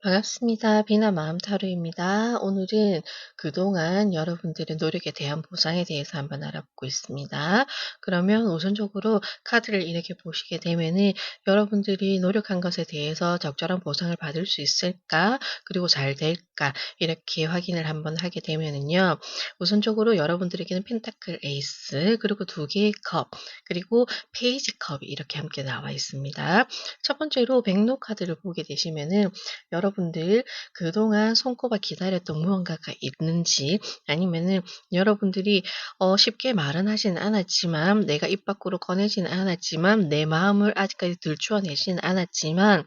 반갑습니다. 비나 마음타로입니다. 오늘은 그동안 여러분들의 노력에 대한 보상에 대해서 한번 알아보고 있습니다. 그러면 우선적으로 카드를 이렇게 보시게 되면은 여러분들이 노력한 것에 대해서 적절한 보상을 받을 수 있을까? 그리고 잘 될까? 이렇게 확인을 한번 하게 되면은요. 우선적으로 여러분들에게는 펜타클 에이스, 그리고 두 개의 컵, 그리고 페이지 컵이 이렇게 함께 나와 있습니다. 첫 번째로 백로 카드를 보게 되시면은 여러분들 그동안 손꼽아 기다렸던 무언가가 있는지, 아니면은 여러분들이 쉽게 말은 하진 않았지만, 내가 입 밖으로 꺼내지는 않았지만, 내 마음을 아직까지 들추어내지는 않았지만,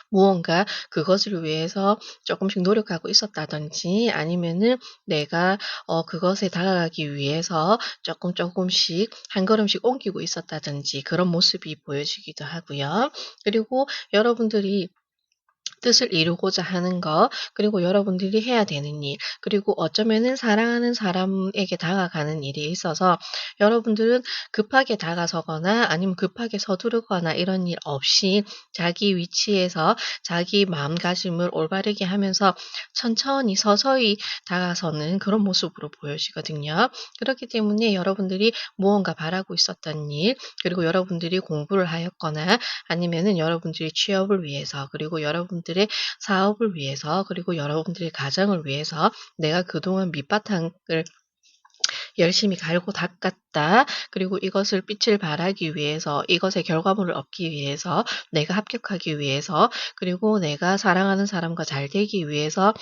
무언가 그것을 위해서 조금씩 노력하고 있었다든지, 아니면은 내가 그것에 다가가기 위해서 조금씩 한 걸음씩 옮기고 있었다든지, 그런 모습이 보여지기도 하고요. 그리고 여러분들이 뜻을 이루고자 하는 것, 그리고 여러분들이 해야 되는 일, 그리고 어쩌면은 사랑하는 사람에게 다가가는 일에 있어서 여러분들은 급하게 다가서거나 아니면 급하게 서두르거나 이런 일 없이 자기 위치에서 자기 마음가짐을 올바르게 하면서 천천히 서서히 다가서는 그런 모습으로 보여지거든요. 그렇기 때문에 여러분들이 무언가 바라고 있었던 일, 그리고 여러분들이 공부를 하였거나 아니면은 여러분들이 취업을 위해서, 그리고 여러분들의 사업을 위해서, 그리고 여러분들의 가정을 위해서 내가 그동안 밑바탕을 열심히 갈고 닦았다. 그리고 이것을 빛을 발하기 위해서, 이것의 결과물을 얻기 위해서, 내가 합격하기 위해서, 그리고 내가 사랑하는 사람과 잘 되기 위해서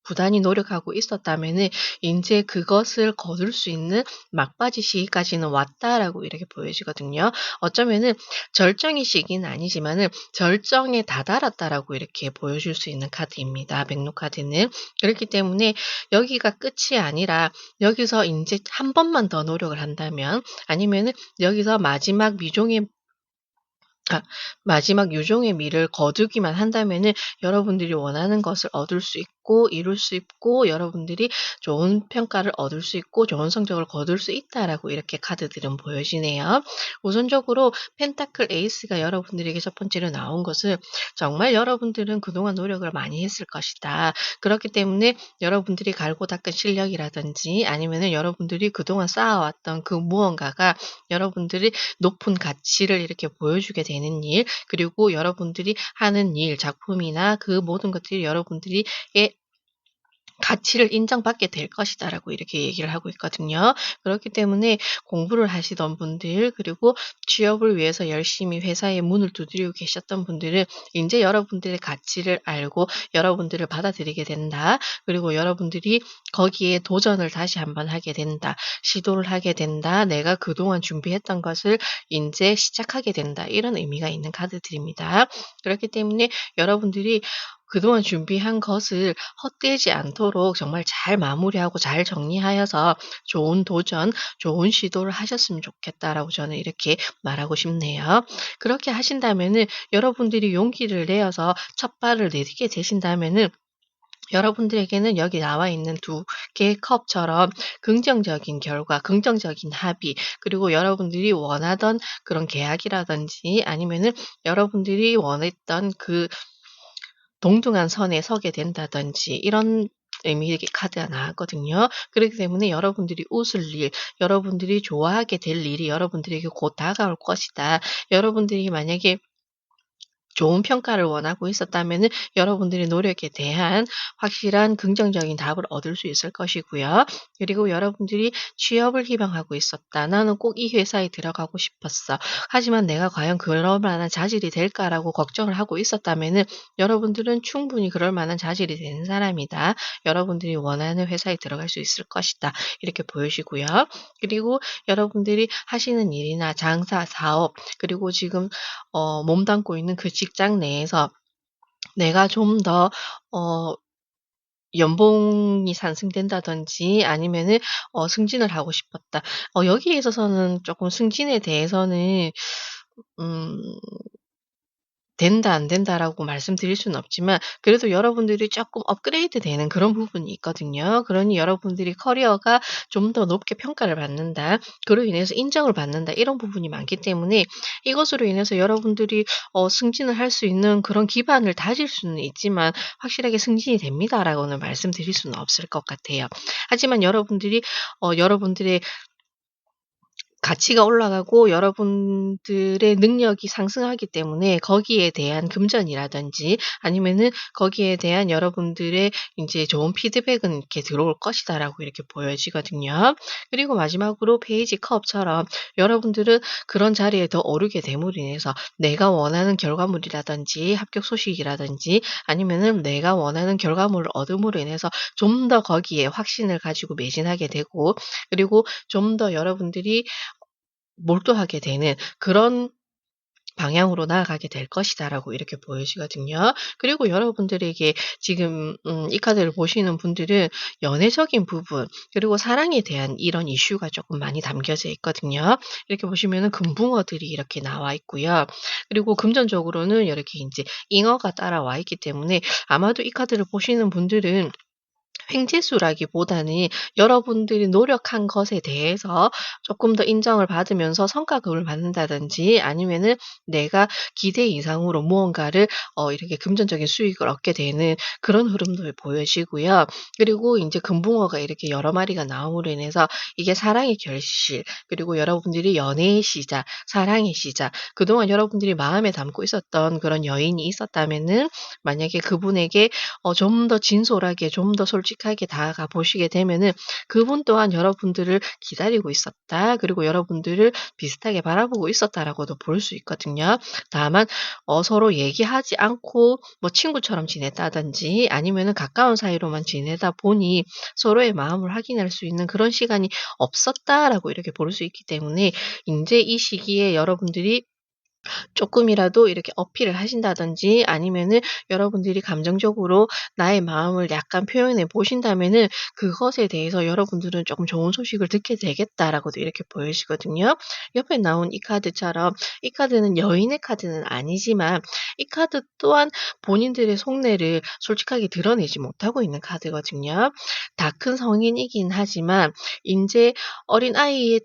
부단히 노력하고 있었다면은 인제 그것을 거둘 수 있는 막바지 시기까지는 왔다라고 이렇게 보여지거든요. 어쩌면은 절정의 시기는 아니지만은 '절정에 다다랐다.'라고 이렇게 보여줄 수 있는 카드입니다, 백로 카드는. 그렇기 때문에 여기가 끝이 아니라 여기서 인제 한 번만 더 노력을 한다면, 아니면은 여기서 마지막 유종의 미를 거두기만 한다면은 여러분들이 원하는 것을 얻을 수 있고 이룰 수 있고, 여러분들이 좋은 평가를 얻을 수 있고 좋은 성적을 거둘 수 있다라고 이렇게 카드들은 보여지네요. 우선적으로 펜타클 에이스가 여러분들에게 첫 번째로 나온 것은, 정말 여러분들은 그동안 노력을 많이 했을 것이다. 그렇기 때문에 여러분들이 갈고 닦은 실력이라든지, 아니면은 여러분들이 그동안 쌓아왔던 그 무언가가 여러분들이 높은 가치를 이렇게 보여주게 되는 일, 그리고 여러분들이 하는 일, 작품이나 그 모든 것들이 여러분들이 의 가치를 인정받게 될 것이다라고 이렇게 얘기를 하고 있거든요. 그렇기 때문에 공부를 하시던 분들, 그리고 취업을 위해서 열심히 회사의 문을 두드리고 계셨던 분들은 인제 여러분들의 가치를 알고 여러분들을 받아들이게 된다. 그리고 여러분들이 거기에 도전을 다시 한번 하게 된다. 시도를 하게 된다. 내가 그동안 준비했던 것을 인제 시작하게 된다. 이런 의미가 있는 카드들입니다. 그렇기 때문에 여러분들이 그동안 준비한 것을 헛되지 않도록 정말 잘 마무리하고 잘 정리하여서 좋은 도전, 좋은 시도를 하셨으면 좋겠다라고 저는 이렇게 말하고 싶네요. 그렇게 하신다면은, 여러분들이 용기를 내어서 첫 발을 내딛게 되신다면은 여러분들에게는 여기 나와 있는 두 개의 컵처럼 긍정적인 결과, 긍정적인 합의, 그리고 여러분들이 원하던 그런 계약이라든지, 아니면은 여러분들이 원했던 그 동등한 선에 서게 된다든지, 이런 의미의 카드가 나왔거든요. 그렇기 때문에 여러분들이 웃을 일, 여러분들이 좋아하게 될 일이 여러분들에게 곧 다가올 것이다. 여러분들이 만약에 좋은 평가를 원하고 있었다면은 여러분들의 노력에 대한 확실한 긍정적인 답을 얻을 수 있을 것이고요. 그리고 여러분들이 취업을 희망하고 있었다. '나는 꼭 이 회사에 들어가고 싶었어. 하지만 내가 과연 그럴 만한 자질이 될까?'라고 걱정을 하고 있었다면은 여러분들은 충분히 그럴 만한 자질이 되는 사람이다. 여러분들이 원하는 회사에 들어갈 수 있을 것이다. 이렇게 보여지고요. 그리고 여러분들이 하시는 일이나 장사, 사업, 그리고 지금 몸담고 있는 그 직장 내에서 내가 좀 더 어 연봉이 상승된다든지, 아니면은 승진을 하고 싶었다. 여기에 있어서는 쪼끔 승진에 대해서는 음 된다 안 된다라고 말씀드릴 수는 없지만 그래도 여러분들이 쪼끔 업그레이드 되는 그런 부분이 있거든요. 그러니 여러분들이 커리어가 좀 더 높게 평가를 받는다. 그로 인해서 인정을 받는다. 이런 부분이 많기 때문에 이것으로 인해서 여러분들이 승진을 할 수 있는 그런 기반을 다질 수는 있지만 확실하게 "승진이 됩니다."라고는 말씀드릴 수는 없을 것 같아요. 하지만 여러분들의 가치가 올라가고 여러분들의 능력이 상승하기 때문에 거기에 대한 금전이라든지 아니면은 거기에 대한 여러분들의 인제 좋은 피드백은 이렇게 들어올 것이다라고 이렇게 보여지거든요. 그리고 마지막으로 페이지 컵처럼 여러분들은 그런 자리에 더 오르게 됨으로 인해서 내가 원하는 결과물이라든지 합격 소식이라든지 아니면은 내가 원하는 결과물을 얻음으로 인해서 좀 더 거기에 확신을 가지고 매진하게 되고 그리고 좀 더 여러분들이 몰두하게 되는 그런 방향으로 나아가게 될 것이다라고 이렇게 보여지거든요. 그리고 여러분들에게 지금 이 카드를 보시는 분들은 연애적인 부분 그리고 사랑에 대한 이런 이슈가 조금 많이 담겨져 있거든요. 이렇게 보시면은 금붕어들이 이렇게 나와 있고요. 그리고 금전적으로는 이렇게 인제 잉어가 따라와 있기 때문에 아마도 이 카드를 보시는 분들은 횡재수라기보다는 여러분들이 노력한 것에 대해서 조금 더 인정을 받으면서 성과급을 받는다든지 아니면은 내가 기대 이상으로 무언가를 이렇게 금전적인 수익을 얻게 되는 그런 흐름도 보여지고요. 그리고 인제 금붕어가 이렇게 여러 마리가 나옴으로 인해서 이게 사랑의 결실 그리고 여러분들이 연애의 시작, 사랑의 시작 그동안 여러분들이 마음에 담고 있었던 그런 여인이 있었다면은 만약에 그분에게 좀 더 진솔하게 좀 더 솔직하게 다가가 보시게 되면은 그분 또한 여러분들을 기다리고 있었다. 그리고 여러분들을 비슷하게 바라보고 있었다라고도 볼 수 있거든요. 다만 서로 얘기하지 않고 뭐 친구처럼 지냈다든지 아니면은 가까운 사이로만 지내다 보니 서로의 마음을 확인할 수 있는 그런 시간이 없었다라고 이렇게 볼 수 있기 때문에 인제 이 시기에 여러분들이 쪼끔이라도 이렇게 어필을 하신다든지 아니면은 여러분들이 감정적으로 나의 마음을 약간 표현해 보신다면은 그것에 대해서 여러분들은 쪼끔 '좋은 소식을 듣게 되겠다.'라고도 이렇게 보여지거든요. 옆에 나온 이 카드처럼 이 카드는 여인의 카드는 아니지만 이 카드 또한 본인들의 속내를 솔직하게 드러내지 못하고 있는 카드거든요. 다 큰 성인이긴 하지만 인제 어린아이의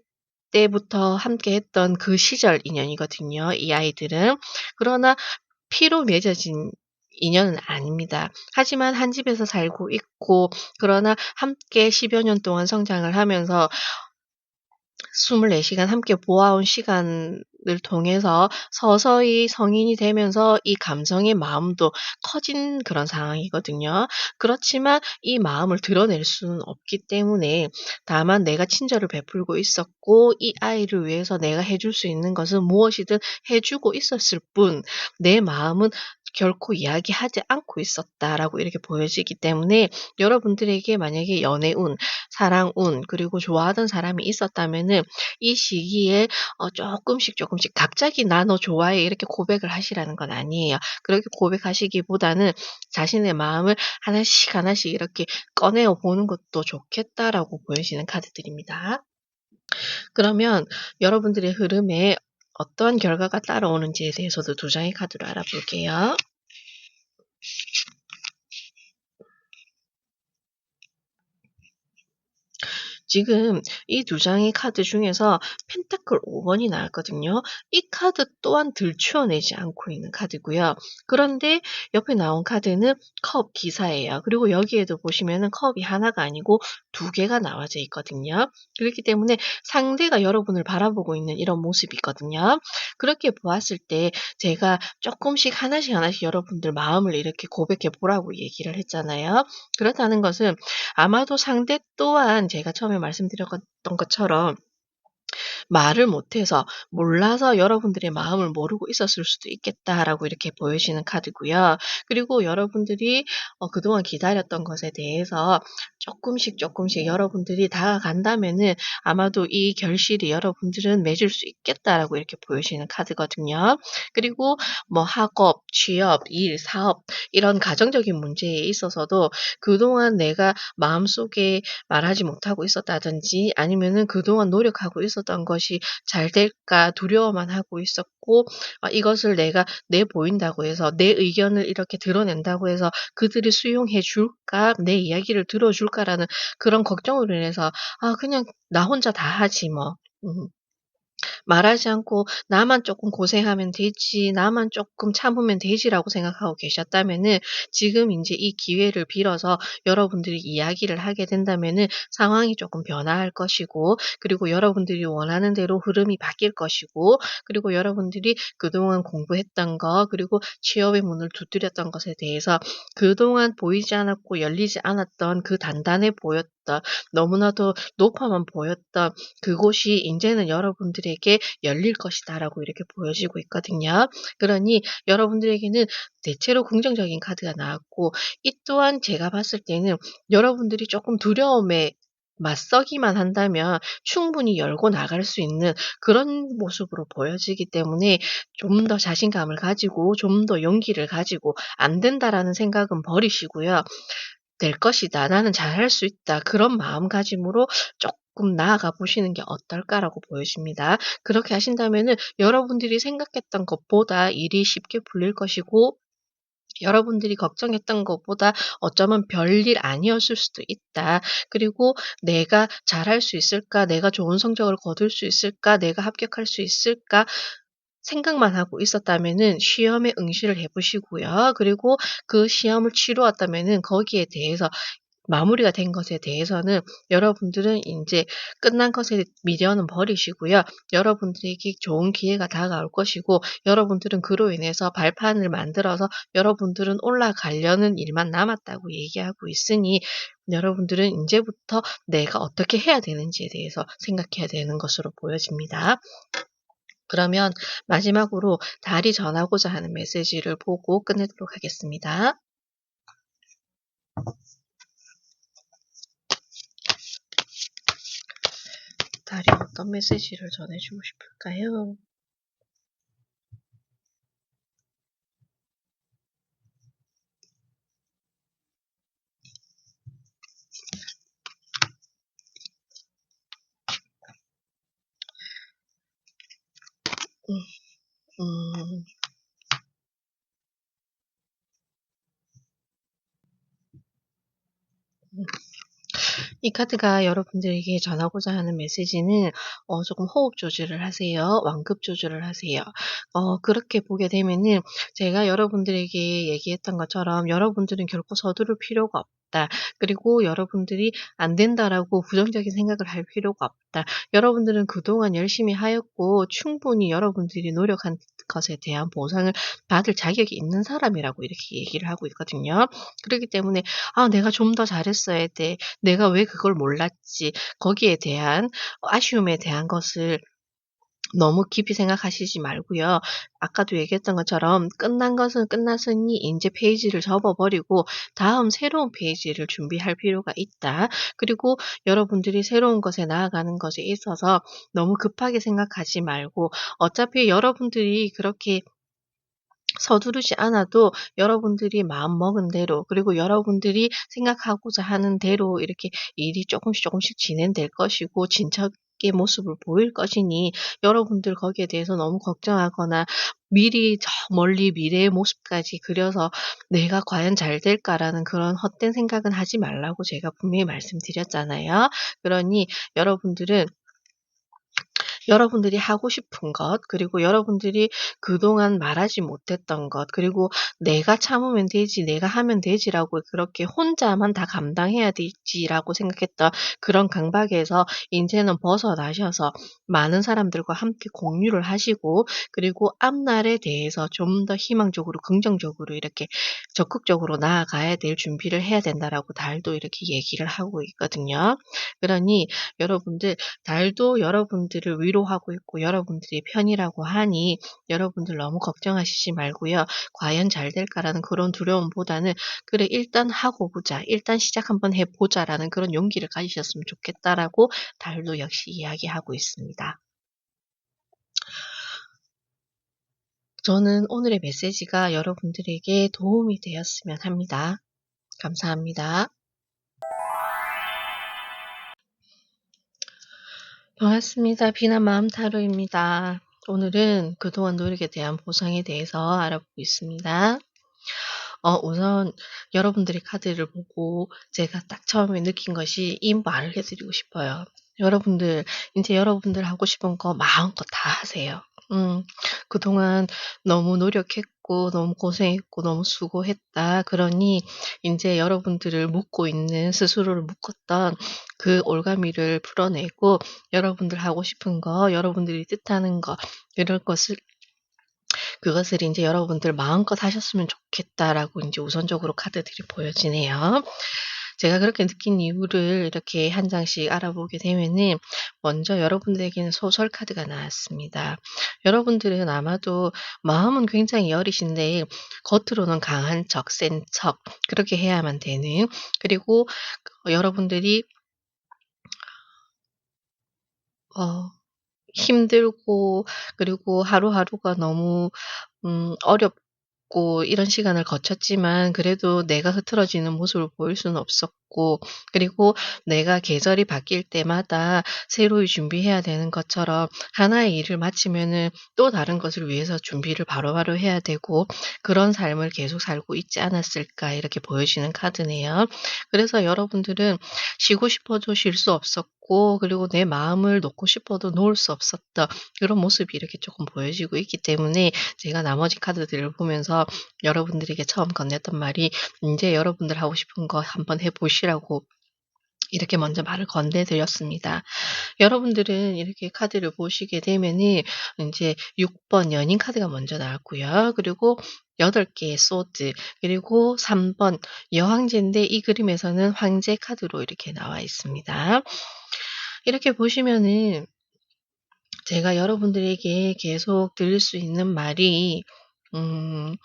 때부터 함께했던 그 시절 인연이거든요, 이 아이들은. 그러나 피로 맺어진 인연은 아닙니다. 하지만 한 집에서 살고 있고 그러나 함께 10여 년 동안 성장을 하면서 24시간 시간 함께 보아온 시간을 통해서 서서히 성인이 되면서 이 감정의 마음도 커진 그런 상황이거든요. 그렇지만 이 마음을 드러낼 수는 없기 때문에 다만 내가 친절을 베풀고 있었고 이 아이를 위해서 내가 해줄 수 있는 것은 무엇이든 해 주고 있었을 뿐 내 마음은 결코 이야기하지 않고 있었다라고 이렇게 보여지기 때문에 여러분들에게 만약에 연애운, 사랑운 그리고 좋아하던 사람이 있었다면은 이 시기에 쪼끔씩 갑자기 "나 너 좋아해." 이렇게 고백을 하시라는 건 아니에요. 그렇게 고백하시기보다는 자신의 마음을 하나씩 하나씩 이렇게 꺼내어 보는 것도 좋겠다라고 보여지는 카드들입니다. 그러면 여러분들의 흐름에 어떠한 결과가 따라오는지에 대해서도 두 장의 카드로 알아볼게요. 지금 이 두 장의 카드 중에서 펜타클 5 번이 나왔거든요. 이 카드 또한 들추어내지 않고 있는 카드고요. 그런데 옆에 나온 카드는 컵 기사예요. 그리고 여기에도 보시면은 컵이 하나가 아니고 두 개가 나와져 있거든요. 그렇기 때문에 상대가 여러분을 바라보고 있는 이런 모습이거든요. 그렇게 보았을 때 제가 쪼끔씩 하나씩 하나씩 여러분들 마음을 이렇게 고백해 보라고 얘기를 했잖아요. 그렇다는 것은 아마도 상대 또한 제가 처음에 말씀드렸던 것처럼 말을 못해서 몰라서 여러분들의 마음을 모르고 있었을 수도 있겠다라고 이렇게 보여지는 카드고요. 그리고 여러분들이 그동안 기다렸던 것에 대해서 쪼끔씩 여러분들이 다가간다면은 아마도 이 결실이 여러분들은 맺을 수 있겠다라고 이렇게 보여지는 카드거든요. 그리고 뭐 학업, 취업, 일, 사업 이런 가정적인 문제에 있어서도 그동안 내가 마음속에 말하지 못하고 있었다든지 아니면은 그동안 노력하고 있었던 것이 잘 될까 두려워만 하고 있고 이것을 내가 내보인다고 해서 내 의견을 이렇게 드러낸다고 해서 그들이 수용해 줄까? 내 이야기를 들어 줄까?'라는 그런 걱정으로 인해서 '아 그냥 나 혼자 다 하지 뭐. 말하지 않고 나만 쪼끔 고생하면 되지. 나만 쪼끔 참으면 되지.'라고 생각하고 계셨다면은 지금 인제 이 기회를 빌어서 여러분들이 이야기를 하게 된다면은 상황이 쪼끔 변화할 것이고, 그리고 여러분들이 원하는 대로 흐름이 바뀔 것이고, 그리고 여러분들이 그동안 공부했던 거, 그리고 취업의 문을 두드렸던 것에 대해서 그동안 보이지 않았고 열리지 않았던 그 단단해 보였던, 너무나도 높아만 보였던 그곳이 인제는 여러분들에게 열릴 것이다라고 이렇게 보여지고 있거든요. 그러니 여러분들에게는 대체로 긍정적인 카드가 나왔고, 이 또한 제가 봤을 때는 여러분들이 쪼끔 두려움에 맞서기만 한다면 충분히 열고 나갈 수 있는 그런 모습으로 보여지기 때문에 좀 더 자신감을 가지고 좀 더 용기를 가지고 '안 된다.'라는 생각은 버리시고요. '될 것이다. 나는 잘할 수 있다.' 그런 마음가짐으로 쪼끔 나아가 보시는 게 어떨까라고 보여집니다. 그렇게 하신다면은 여러분들이 생각했던 것보다 일이 쉽게 풀릴 것이고, 여러분들이 걱정했던 것보다 어쩌면 별일 아니었을 수도 있다. 그리고 '내가 잘할 수 있을까? 내가 좋은 성적을 거둘 수 있을까? 내가 합격할 수 있을까?' 생각만 하고 있었다면은 시험에 응시를 해 보시고요. 그리고 그 시험을 치러 왔다면은 거기에 대해서 마무리가 된 것에 대해서는 여러분들은 인제 끝난 것에 미련은 버리시고요. 여러분들에게 좋은 기회가 다가올 것이고, 여러분들은 그로 인해서 발판을 만들어서 여러분들은 올라가려는 일만 남았다고 얘기하고 있으니, 여러분들은 인제부터 내가 어떻게 해야 되는지에 대해서 생각해야 되는 것으로 보여집니다. 그러면 마지막으로 달이 전하고자 하는 메시지를 보고 끝내도록 하겠습니다. 달이 어떤 메시지를 전해주고 싶을까요? 음. 음. 음. 이 카드가 여러분들에게 전하고자 하는 메시지는 조금 호흡 조절을 하세요. 완급 조절을 하세요. 그렇게 보게 되면은 제가 여러분들에게 얘기했던 것처럼 여러분들은 결코 서두를 필요가 없다. 그리고 여러분들이 '안 된다.'라고 부정적인 생각을 할 필요가 없다. 여러분들은 그동안 열심히 하였고 충분히 여러분들이 노력한 것에 대한 보상을 받을 자격이 있는 사람이라고 이렇게 얘기를 하고 있거든요. 그렇기 때문에 '아 내가 좀 더 잘했어야 돼. 내가 왜 그걸 몰랐지.' 거기에 대한 아쉬움에 대한 것을 너무 깊이 생각하시지 말고요. 아까도 얘기했던 것처럼 끝난 것은 끝났으니 인제 페이지를 접어 버리고 다음 새로운 페이지를 준비할 필요가 있다. 그리고 여러분들이 새로운 것에 나아가는 것에 있어서 너무 급하게 생각하지 말고, 어차피 여러분들이 그렇게 서두르지 않아도 여러분들이 마음먹은 대로, 그리고 여러분들이 생각하고자 하는 대로 이렇게 일이 쪼끔씩 쪼끔씩 진행될 것이고 진척의 모습을 보일 것이니, 여러분들 거기에 대해서 너무 걱정하거나 미리 저 멀리 미래의 모습까지 그려서 '내가 과연 잘 될까?'라는 그런 헛된 생각은 하지 말라고 제가 분명히 말씀드렸잖아요. 그러니 여러분들은 여러분들이 하고 싶은 것, 그리고 여러분들이 그동안 말하지 못했던 것, 그리고 '내가 참으면 되지. 내가 하면 되지.'라고 그렇게 '혼자만 다 감당해야 되지.'라고 생각했던 그런 강박에서 인제는 벗어나셔서 많은 사람들과 함께 공유를 하시고, 그리고 앞날에 대해서 좀 더 희망적으로 긍정적으로 이렇게 적극적으로 나아가야 될 준비를 해야 된다라고 달도 이렇게 얘기를 하고 있거든요. 그러니 여러분들, 달도 여러분들을 위로하고 있고 여러분들의 편이라고 하니 여러분들 너무 걱정하시지 말고요. '과연 잘 될까?'라는 그런 두려움보다는 '그래 일단 하고 보자. 일단 시작 한번 해 보자.'라는 그런 용기를 가지셨으면 좋겠다라고 달도 역시 이야기하고 있습니다. 저는 오늘의 메시지가 여러분들에게 도움이 되었으면 합니다. 감사합니다. 반갑습니다. 비난 마음 타로입니다. 오늘은 그동안 노력에 대한 보상에 대해서 알아보고 있습니다. 우선 여러분들이 카드를 보고 제가 딱 처음에 느낀 것이 이 말을 해 드리고 싶어요. 여러분들 인제 여러분들 하고 싶은 거 마음껏 다 하세요. 음. 그동안 너무 노력했고 너무 고생했고 너무 수고했다. 그러니 인제 여러분들을 묶고 있는 스스로를 묶었던 그 올가미를 풀어내고 여러분들 하고 싶은 거, 여러분들이 뜻하는 거 이럴 것을 그것을 인제 여러분들 마음껏 하셨으면 좋겠다라고 인제 우선적으로 카드들이 보여지네요. 제가 그렇게 느낀 이유를 이렇게 한 장씩 알아보게 되면은 먼저 여러분들에게는 소설 카드가 나왔습니다. 여러분들은 아마도 마음은 굉장히 여리신데 겉으로는 강한 척, 센 척 그렇게 해야만 되는 그리고 여러분들이 어 힘들고 그리고 하루하루가 너무 어렵고 이런 시간을 거쳤지만 그래도 내가 흐트러지는 모습을 보일 수는 없었고 그리고 내가 계절이 바뀔 때마다 새로이 준비해야 되는 것처럼 하나의 일을 마치면은 또 다른 것을 위해서 준비를 바로바로 해야 되고 그런 삶을 계속 살고 있지 않았을까 이렇게 보여지는 카드네요. 그래서 여러분들은 쉬고 싶어도 쉴 수 없었고 그리고 내 마음을 놓고 싶어도 놓을 수 없었던 그런 모습이 이렇게 조금 보여지고 있기 때문에 제가 나머지 카드들을 보면서 여러분들에게 처음 건넸던 말이 "인제 여러분들 하고 싶은 거 한번 해 보시라."고 이렇게 먼저 말을 건네 드렸습니다. 여러분들은 이렇게 카드를 보시게 되면은 인제 6번 연인 카드가 먼저 나왔고요. 그리고 8 개의 소드 그리고 3번 여왕제인데 이 그림에서는 황제 카드로 이렇게 나와 있습니다. 이렇게 보시면은 제가 여러분들에게 계속 드릴 수 있는 말이 음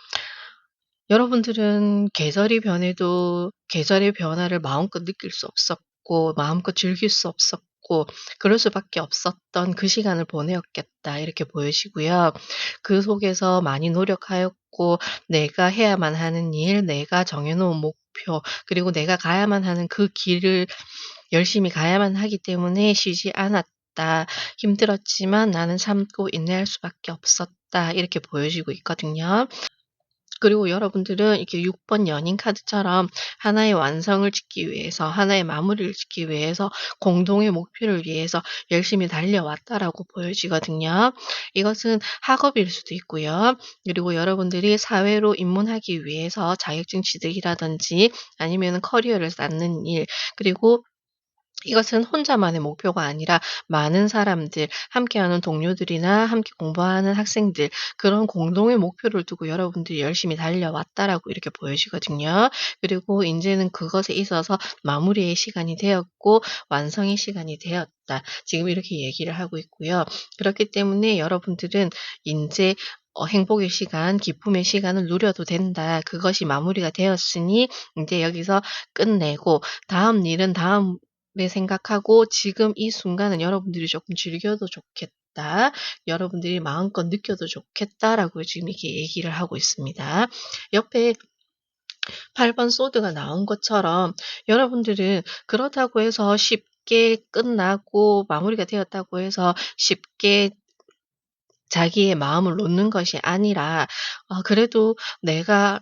여러분들은 계절이 변해도 계절의 변화를 마음껏 느낄 수 없었고 마음껏 즐길 수 없었고 그럴 수밖에 없었던 그 시간을 보내었겠다 이렇게 보여지고요. 그 속에서 많이 노력하였고 내가 해야만 하는 일, 내가 정해 놓은 목표 그리고 내가 가야만 하는 그 길을 열심히 가야만 하기 때문에 쉬지 않았다. 힘들었지만 나는 참고 인내할 수밖에 없었다. 이렇게 보여지고 있거든요. 그리고 여러분들은 이렇게 6번 연인 카드처럼 하나의 완성을 짓기 위해서 하나의 마무리를 짓기 위해서 공동의 목표를 위해서 열심히 달려왔다라고 보여지거든요. 이것은 학업일 수도 있고요. 그리고 여러분들이 사회로 입문하기 위해서 자격증 취득이라든지 아니면은 커리어를 쌓는 일 그리고 이것은 혼자만의 목표가 아니라 많은 사람들, 함께하는 동료들이나 함께 공부하는 학생들 그런 공동의 목표를 두고 여러분들이 열심히 달려왔다라고 이렇게 보여지거든요. 그리고 인제는 그것에 있어서 마무리의 시간이 되었고 완성의 시간이 되었다. 지금 이렇게 얘기를 하고 있고요. 그렇기 때문에 여러분들은 인제 행복의 시간, 기쁨의 시간을 누려도 된다. 그것이 마무리가 되었으니 인제 여기서 끝내고 다음 일은 다음 네 생각하고 '지금 이 순간은 여러분들이 조금 즐겨도 좋겠다. 여러분들이 마음껏 느껴도 좋겠다.'라고 지금 이렇게 얘기를 하고 있습니다. 옆에 8번 소드가 나온 것처럼 여러분들은 그렇다고 해서 쉽게 끝나고 마무리가 되었다고 해서 쉽게 자기의 마음을 놓는 것이 아니라 그래도 내가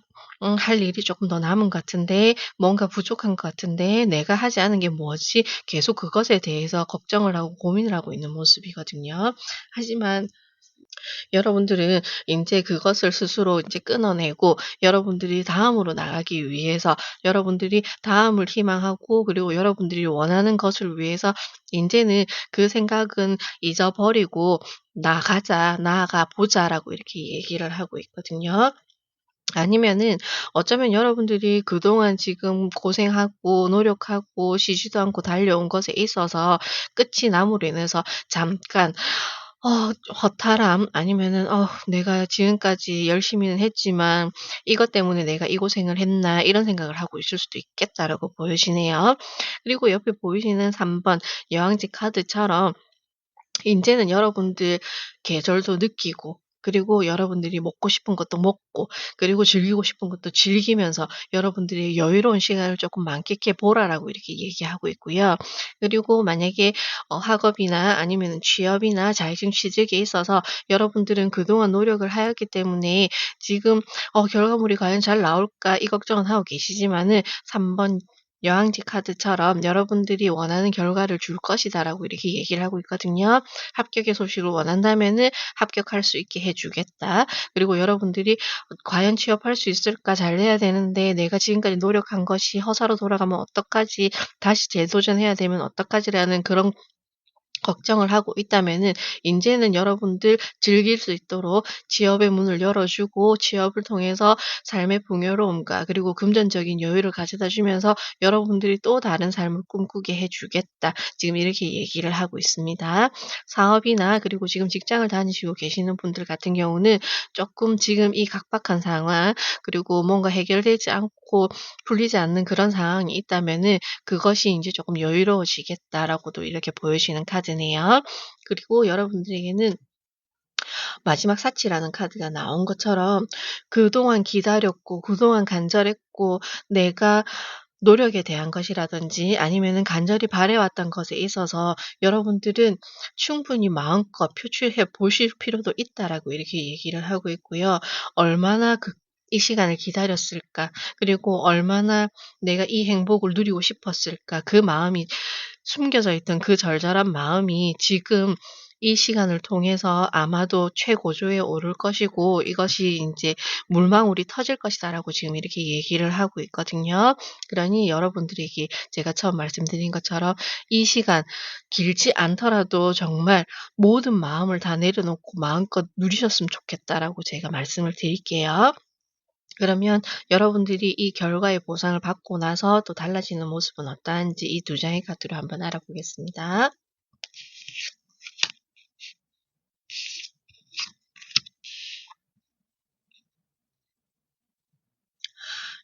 할 일이 조금 더 남은 것 같은데 뭔가 부족한 것 같은데 내가 하지 않은 게 뭐지? 계속 그것에 대해서 걱정을 하고 고민을 하고 있는 모습이거든요. 하지만 여러분들은 인제 그것을 스스로 인제 끊어내고 여러분들이 다음으로 나가기 위해서 여러분들이 다음을 희망하고 그리고 여러분들이 원하는 것을 위해서 인제는 그 생각은 잊어버리고 "나가자. 나아가 보자."라고 이렇게 얘기를 하고 있거든요. 아니면은 어쩌면 여러분들이 그동안 지금 고생하고 노력하고 쉬지도 않고 달려온 것에 있어서 끝이 남으로 인해서 잠깐 허탈함 아니면은 '내가 지금까지 열심히는 했지만 이것 때문에 내가 이 고생을 했나.' 이런 생각을 하고 있을 수도 있겠다라고 보여지네요. 그리고 옆에 보이시는 3번 여왕지 카드처럼 인제는 여러분들 계절도 느끼고 그리고 여러분들이 먹고 싶은 것도 먹고 그리고 즐기고 싶은 것도 즐기면서 여러분들이 여유로운 시간을 조금 만끽해 보라라고 이렇게 얘기하고 있고요. 그리고 만약에 학업이나 아니면은 취업이나 자격증 취득에 있어서 여러분들은 그동안 노력을 하였기 때문에 지금 '결과물이 과연 잘 나올까?' 이 걱정은 하고 계시지만은 3번 여행지 카드처럼 "여러분들이 원하는 결과를 줄 것이다."라고 이렇게 얘기를 하고 있거든요. 합격의 소식을 원한다면은 "합격할 수 있게 해 주겠다." 그리고 여러분들이 '과연 취업할 수 있을까? 잘 돼야 되는데 내가 지금까지 노력한 것이 허사로 돌아가면 어떡하지? 다시 재도전해야 되면 어떡하지?'라는 그런 걱정을 하고 있다면은 인제는 여러분들 즐길 수 있도록 취업의 문을 열어주고 취업을 통해서 삶의 풍요로움과 그리고 금전적인 여유를 가져다 주면서 "여러분들이 또 다른 삶을 꿈꾸게 해 주겠다." 지금 이렇게 얘기를 하고 있습니다. 사업이나 그리고 지금 직장을 다니시고 계시는 분들 같은 경우는 쪼끔 지금 이 각박한 상황 그리고 뭔가 해결되지 않고 풀리지 않는 그런 상황이 있다면은 그것이 인제 쪼끔 여유로워지겠다라고도 이렇게 보여지는 카드네요. 그리고 여러분들에게는 마지막 사치라는 카드가 나온 것처럼 그동안 기다렸고 그동안 간절했고 내가 노력에 대한 것이라든지 아니면은 간절히 바래왔던 것에 있어서 여러분들은 충분히 마음껏 표출해 보실 필요도 있다라고 이렇게 얘기를 하고 있고요. 얼마나 이 시간을 기다렸을까? 그리고 얼마나 내가 이 행복을 누리고 싶었을까? 그 마음이 숨겨져 있던 그 절절한 마음이 지금 이 시간을 통해서 아마도 최고조에 오를 것이고 이것이 인제 "물망울이 터질 것이다."라고 지금 이렇게 얘기를 하고 있거든요. 그러니 여러분들에게 제가 처음 말씀드린 것처럼 이 시간 길지 않더라도 정말 모든 마음을 다 내려놓고 마음껏 누리셨으면 좋겠다라고 제가 말씀을 드릴게요. 그러면 여러분들이 이 결과의 보상을 받고 나서 또 달라지는 모습은 어떠한지 이 두 장의 카드로 한번 알아보겠습니다.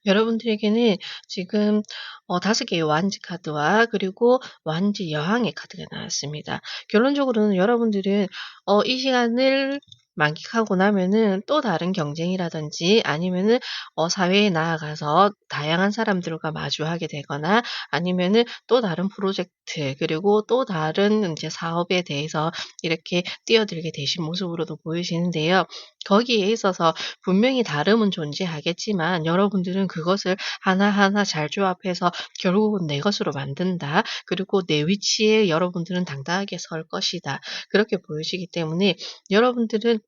여러분들에게는 지금 5 개의 완지 카드와 그리고 완지 여왕의 카드가 나왔습니다. 결론적으로는 여러분들은 이 시간을 만끽하고 나면은 또 다른 경쟁이라든지 아니면은 사회에 나아가서 다양한 사람들과 마주하게 되거나 아니면은 또 다른 프로젝트 그리고 또 다른 인제 사업에 대해서 이렇게 뛰어들게 되신 모습으로도 보이시는데요. 거기에 있어서 분명히 다름은 존재하겠지만 여러분들은 그것을 하나하나 잘 조합해서 결국은 내 것으로 만든다. 그리고 내 위치에 여러분들은 당당하게 설 것이다. 그렇게 보이시기 때문에 여러분들은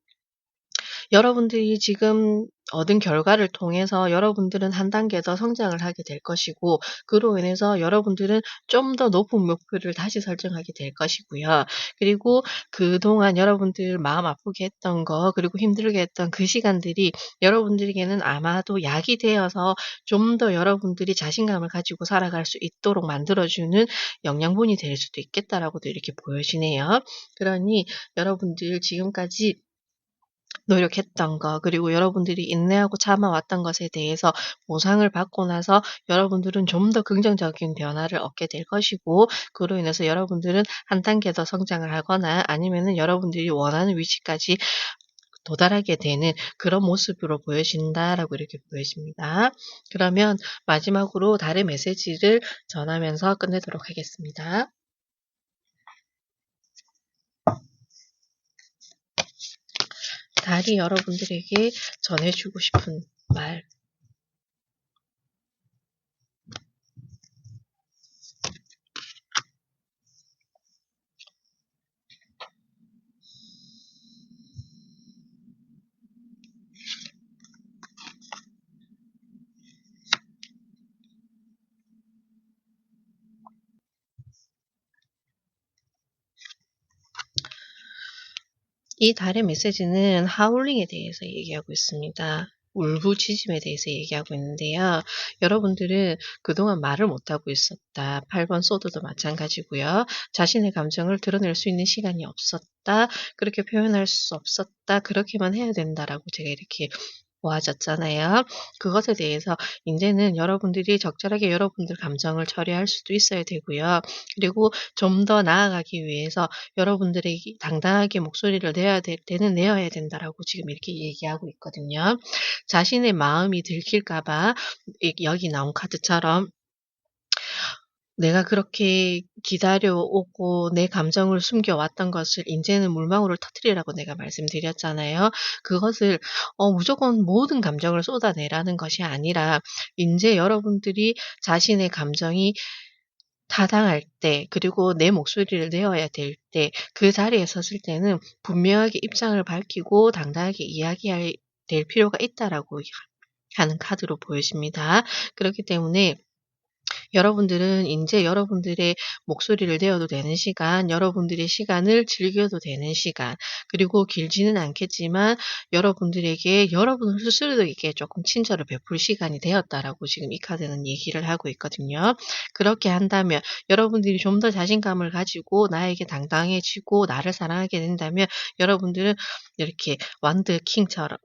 여러분들이 지금 얻은 결과를 통해서 여러분들은 한 단계 더 성장을 하게 될 것이고 그로 인해서 여러분들은 좀 더 높은 목표를 다시 설정하게 될 것이고요. 그리고 그동안 여러분들 마음 아프게 했던 거 그리고 힘들게 했던 그 시간들이 여러분들에게는 아마도 약이 되어서 좀 더 여러분들이 자신감을 가지고 살아갈 수 있도록 만들어 주는 영양분이 될 수도 있겠다라고도 이렇게 보여지네요. 그러니 여러분들 지금까지 노력했던 거 그리고 여러분들이 인내하고 참아왔던 것에 대해서 보상을 받고 나서 여러분들은 좀 더 긍정적인 변화를 얻게 될 것이고 그로 인해서 여러분들은 한 단계 더 성장을 하거나 아니면은 여러분들이 원하는 위치까지 도달하게 되는 그런 모습으로 보여진다라고 이렇게 보여집니다. 그러면 마지막으로 달의 메시지를 전하면서 끝내도록 하겠습니다. 달이 여러분들에게 전해 주고 싶은 말 이 달의 메시지는 하울링에 대해서 얘기하고 있습니다. 울부짖음에 대해서 얘기하고 있는데요. 여러분들은 그동안 말을 못하고 있었다. 8번 소드도 마찬가지고요. 자신의 감정을 드러낼 수 있는 시간이 없었다. 그렇게 표현할 수 없었다. 그렇게만 해야 된다라고 제가 이렇게 모아졌잖아요. 그것에 대해서 인제는 여러분들이 적절하게 여러분들 감정을 처리할 수도 있어야 되고요. 그리고 좀 더 나아가기 위해서 여러분들이 당당하게 목소리를 내야 될 때는 내어야 된다라고 지금 이렇게 얘기하고 있거든요. 자신의 마음이 들킬까 봐 여기 나온 카드처럼 내가 그렇게 기다려오고 내 감정을 숨겨왔던 것을 인제는 물망으로 터뜨리라고 내가 말씀드렸잖아요. 그것을 무조건 모든 감정을 쏟아내라는 것이 아니라 인제 여러분들이 자신의 감정이 타당할 때 그리고 내 목소리를 내어야 될 때 그 자리에 섰을 때는 분명하게 입장을 밝히고 당당하게 이야기할 될 필요가 있다라고 하는 카드로 보여집니다. 그렇기 때문에 여러분들은 인제 여러분들의 목소리를 내어도 되는 시간, 여러분들의 시간을 즐겨도 되는 시간, 그리고 길지는 않겠지만 여러분들에게 여러분 스스로에게 조금 친절을 베풀 시간이 되었다라고 지금 이 카드는 얘기를 하고 있거든요. 그렇게 한다면 여러분들이 좀 더 자신감을 가지고 나에게 당당해지고 나를 사랑하게 된다면 여러분들은 이렇게 완드 킹처럼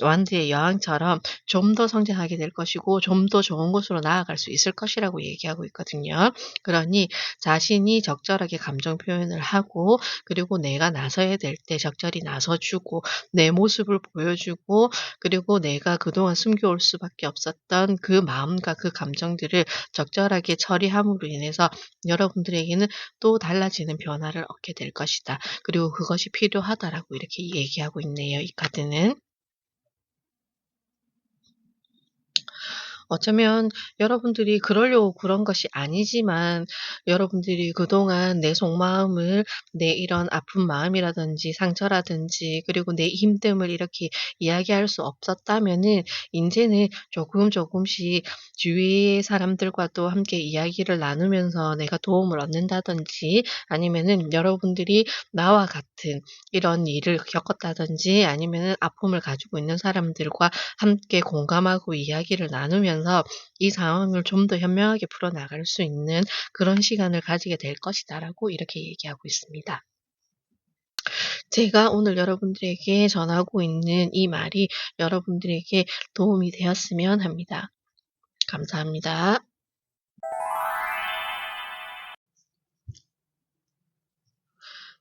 완드의 여왕처럼 좀 더 성장하게 될 것이고 좀 더 좋은 곳으로 나아갈 수 있을 것이라고 얘기하고 있거든요. 그러니 자신이 적절하게 감정 표현을 하고 그리고 내가 나서야 될 때 적절히 나서 주고 내 모습을 보여주고 그리고 내가 그동안 숨겨올 수밖에 없었던 그 마음과 그 감정들을 적절하게 처리함으로 인해서 여러분들에게는 또 달라지는 변화를 얻게 될 것이다. 그리고 그것이 필요하다라고 이렇게 얘기하고 있네요, 이 카드는. 어쩌면 여러분들이 그러려고 그런 것이 아니지만 여러분들이 그동안 내 속마음을 내 이런 아픈 마음이라든지 상처라든지 그리고 내 힘듦을 이렇게 이야기할 수 없었다면은 인제는 조금씩 주위의 사람들과도 함께 이야기를 나누면서 내가 도움을 얻는다든지 아니면은 여러분들이 나와 같은 이런 일을 겪었다든지 아니면은 아픔을 가지고 있는 사람들과 함께 공감하고 이야기를 나누면서 이 상황을 좀 더 현명하게 풀어나갈 수 있는 그런 시간을 가지게 될 것이다라고 이렇게 얘기하고 있습니다. 제가 오늘 여러분들에게 전하고 있는 이 말이 여러분들에게 도움이 되었으면 합니다. 감사합니다.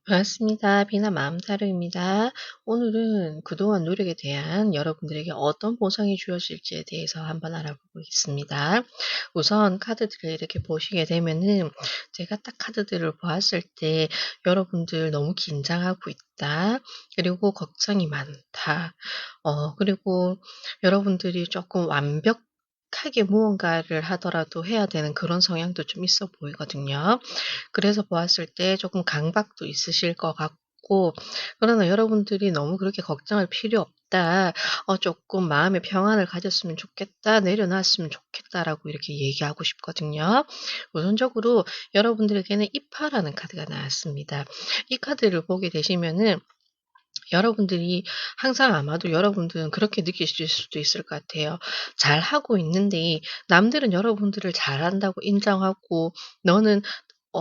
반갑습니다. 비나 마음타로입니다. 오늘은 그동안 노력에 대한 여러분들에게 어떤 보상이 주어질지에 대해서 한번 알아보겠습니다. 우선 카드들을 이렇게 보시게 되면은 제가 딱 카드들을 보았을 때 여러분들 너무 긴장하고 있다. 그리고 걱정이 많다. 그리고 여러분들이 조금 완벽하게 무언가를 하더라도 해야 되는 그런 성향도 좀 있어 보이거든요. 그래서 보았을 때 조금 강박도 있으실 것 같고 그러나 여러분들이 너무 그렇게 걱정할 필요 없다. 조금 마음의 평안을 가졌으면 좋겠다. 내려놨으면 좋겠다라고 이렇게 얘기하고 싶거든요. 우선적으로 여러분들에게는 이파라는 카드가 나왔습니다. 이 카드를 보게 되시면은 여러분들이 항상 아마도 여러분들은 그렇게 느끼실 수도 있을 것 같아요. 잘하고 있는데 남들은 여러분들을 잘한다고 인정하고 "너는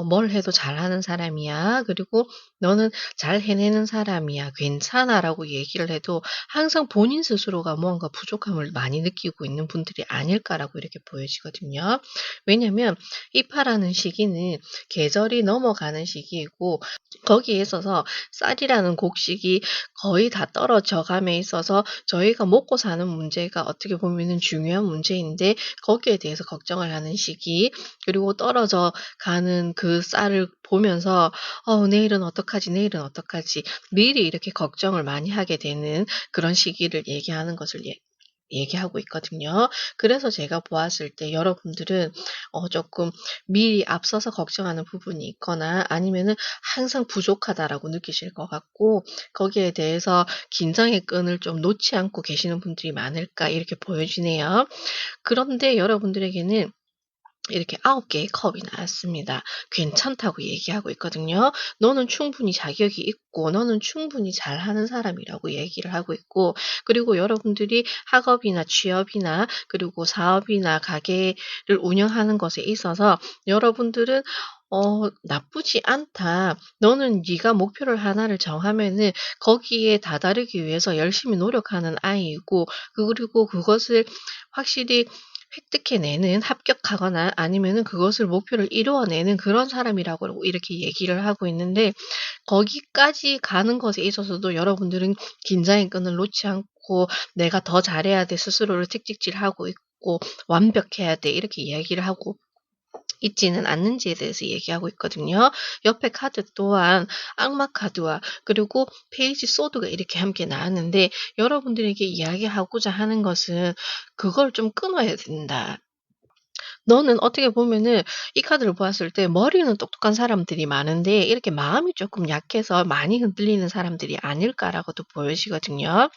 뭘 해도 잘하는 사람이야. 그리고 너는 잘 해내는 사람이야. 괜찮아."라고 얘기를 해도 항상 본인 스스로가 무언가 부족함을 많이 느끼고 있는 분들이 아닐까라고 이렇게 보여지거든요. 왜냐면 이파라는 시기는 계절이 넘어가는 시기이고 거기에 있어서 쌀이라는 곡식이 거의 다 떨어져 감에 있어서 저희가 먹고 사는 문제가 어떻게 보면은 중요한 문제인데 거기에 대해서 걱정을 하는 시기 그리고 떨어져 가는 그 쌀을 보면서 '내일은 어떡하지, 내일은 어떡하지.' 미리 이렇게 걱정을 많이 하게 되는 그런 시기를 얘기하는 것을 얘기하고 있거든요. 그래서 제가 보았을 때 여러분들은 쪼끔 미리 앞서서 걱정하는 부분이 있거나 아니면은 '항상 부족하다.'라고 느끼실 것 같고 거기에 대해서 '긴장의 끈을 좀 놓지 않고 계시는 분들이 많을까.' 이렇게 보여지네요. 그런데 여러분들에게는 이렇게 9 개의 컵이 나왔습니다. 괜찮다고 얘기하고 있거든요. 너는 충분히 자격이 있고 너는 충분히 잘하는 사람이라고 얘기를 하고 있고 그리고 여러분들이 학업이나 취업이나 그리고 사업이나 가게를 운영하는 것에 있어서 여러분들은 나쁘지 않다. 너는 네가 목표를 하나를 정하면은 거기에 다다르기 위해서 열심히 노력하는 아이이고 그리고 그것을 확실히 획득해내는 합격하거나 아니면은 그것을 목표를 이루어내는 그런 사람이라고 이렇게 얘기를 하고 있는데 거기까지 가는 것에 있어서도 여러분들은 긴장의 끈을 놓지 않고 '내가 더 잘해야 돼.' 스스로를 채찍질하고 있고 '완벽해야 돼.' 이렇게 이야기를 하고 있지는 않는지에 대해서 얘기하고 있거든요. 옆에 카드 또한 악마 카드와 그리고 페이지 소드가 이렇게 함께 나왔는데 여러분들에게 이야기하고자 하는 것은 "그걸 좀 끊어야 된다." 너는 어떻게 보면은 이 카드를 보았을 때 머리는 똑똑한 사람들이 많은데 이렇게 마음이 조금 약해서 많이 흔들리는 사람들이 아닐까라고도 보여지거든요.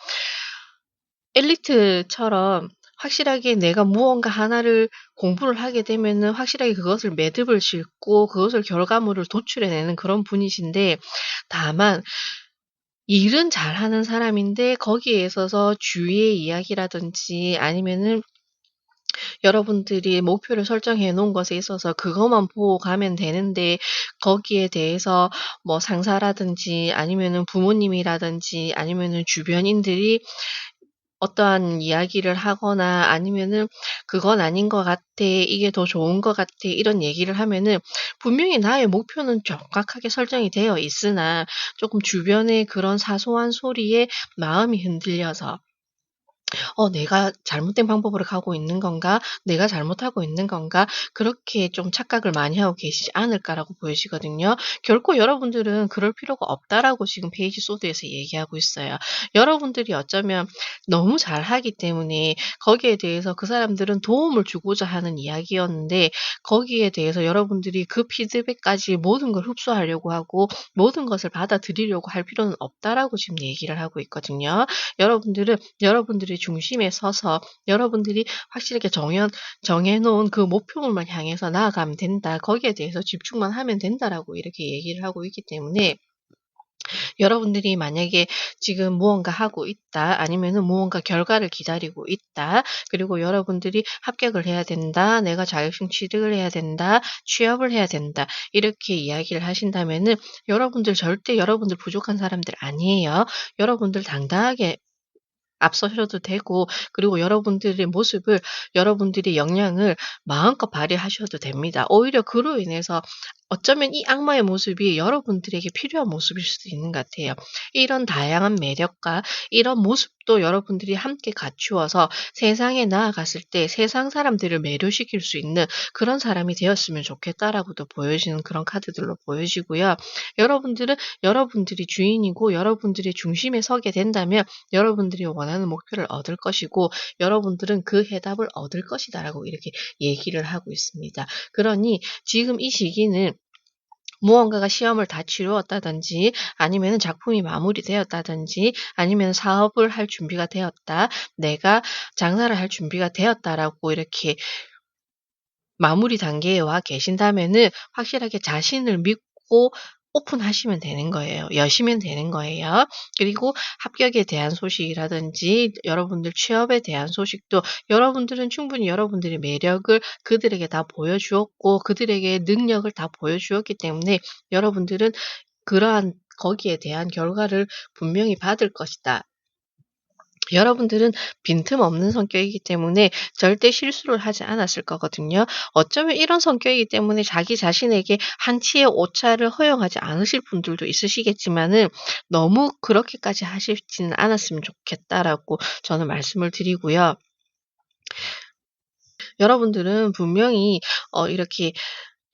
엘리트처럼 확실하게 내가 무언가 하나를 공부를 하게 되면은 확실하게 그것을 매듭을 짓고 그것을 결과물을 도출해 내는 그런 분이신데 다만 일은 잘하는 사람인데 거기에 있어서 주위의 이야기라든지 아니면은 여러분들이 목표를 설정해 놓은 것에 있어서 그것만 보고 가면 되는데 거기에 대해서 뭐 상사라든지 아니면은 부모님이라든지 아니면은 주변인들이 어떠한 이야기를 하거나 아니면은 "그건 아닌 것 같아. 이게 더 좋은 것 같아." 이런 얘기를 하면은 분명히 나의 목표는 정확하게 설정이 되어 있으나 쪼끔 주변의 그런 사소한 소리에 마음이 흔들려서 '내가 잘못된 방법으로 가고 있는 건가? 내가 잘못하고 있는 건가?' 그렇게 좀 착각을 많이 하고 계시지 않을까라고 보여지거든요. 결코 여러분들은 그럴 필요가 없다라고 지금 페이지 소드에서 얘기하고 있어요. 여러분들이 어쩌면 너무 잘하기 때문에 거기에 대해서 그 사람들은 도움을 주고자 하는 이야기였는데 거기에 대해서 여러분들이 그 피드백까지 모든 걸 흡수하려고 하고 모든 것을 받아들이려고 할 필요는 없다라고 지금 얘기를 하고 있거든요. 여러분들은 여러분들의 중심에 서서 여러분들이 확실하게 정해 놓은 그 목표물만 향해서 나아가면 된다. 거기에 대해서 집중만 하면 된다라고 이렇게 얘기를 하고 있기 때문에 여러분들이 만약에 지금 무언가 하고 있다. 아니면은 무언가 결과를 기다리고 있다. 그리고 여러분들이 합격을 해야 된다. 내가 자격증 취득을 해야 된다. 취업을 해야 된다. 이렇게 이야기를 하신다면은 여러분들 절대 여러분들 부족한 사람들 아니에요. 여러분들 당당하게 앞서셔도 되고 그리고 여러분들의 모습을 여러분들의 역량을 마음껏 발휘하셔도 됩니다. 오히려 그로 인해서 어쩌면 이 악마의 모습이 여러분들에게 필요한 모습일 수도 있는 것 같아요. 이런 다양한 매력과 이런 모습도 여러분들이 함께 갖추어서 세상에 나아갔을 때 세상 사람들을 매료시킬 수 있는 그런 사람이 되었으면 좋겠다라고도 보여지는 그런 카드들로 보여지고요. 여러분들은 여러분들이 주인이고 여러분들의 중심에 서게 된다면 여러분들이 원하는 목표를 얻을 것이고 여러분들은 그 해답을 얻을 것이다라고 이렇게 얘기를 하고 있습니다. 그러니 지금 이 시기는 무언가가 시험을 다 치루었다든지 아니면은 작품이 마무리되었다든지 아니면 사업을 할 준비가 되었다. 내가 장사를 할 준비가 되었다라고 이렇게 마무리 단계에 와 계신다면은 확실하게 자신을 믿고 오픈하시면 되는 거예요. 여시면 되는 거예요. 그리고 합격에 대한 소식이라든지 여러분들 취업에 대한 소식도 여러분들은 충분히 여러분들의 매력을 그들에게 다 보여주었고 그들에게 능력을 다 보여주었기 때문에 여러분들은 그러한 거기에 대한 결과를 분명히 받을 것이다. 여러분들은 빈틈없는 성격이기 때문에 절대 실수를 하지 않았을 거거든요. 어쩌면 이런 성격이기 때문에 자기 자신에게 한치의 오차를 허용하지 않으실 분들도 있으시겠지만은 너무 그렇게까지 하시지는 않았으면 좋겠다라고 저는 말씀을 드리고요. 여러분들은 분명히 이렇게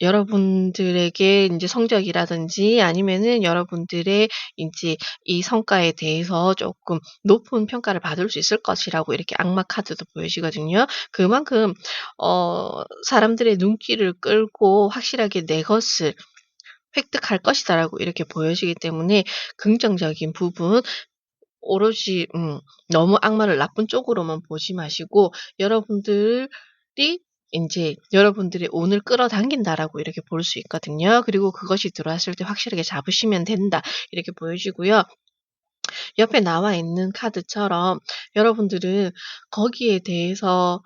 여러분들에게 인제 성적이라든지 아니면은 여러분들의 인제 이 성과에 대해서 쪼끔 높은 평가를 받을 수 있을 것이라고 이렇게 악마 카드도 보여지거든요. 그만큼 사람들의 눈길을 끌고 확실하게 '내 것을 획득할 것이다.'라고 이렇게 보여지기 때문에 긍정적인 부분 오롯이 너무 악마를 나쁜 쪽으로만 보지 마시고 여러분들이 인제 '여러분들의 운을 끌어당긴다.'라고 이렇게 볼 수 있거든요. 그리고 그것이 들어왔을 때 확실하게 잡으시면 된다 이렇게 보여지고요. 옆에 나와 있는 카드처럼 여러분들은 거기에 대해서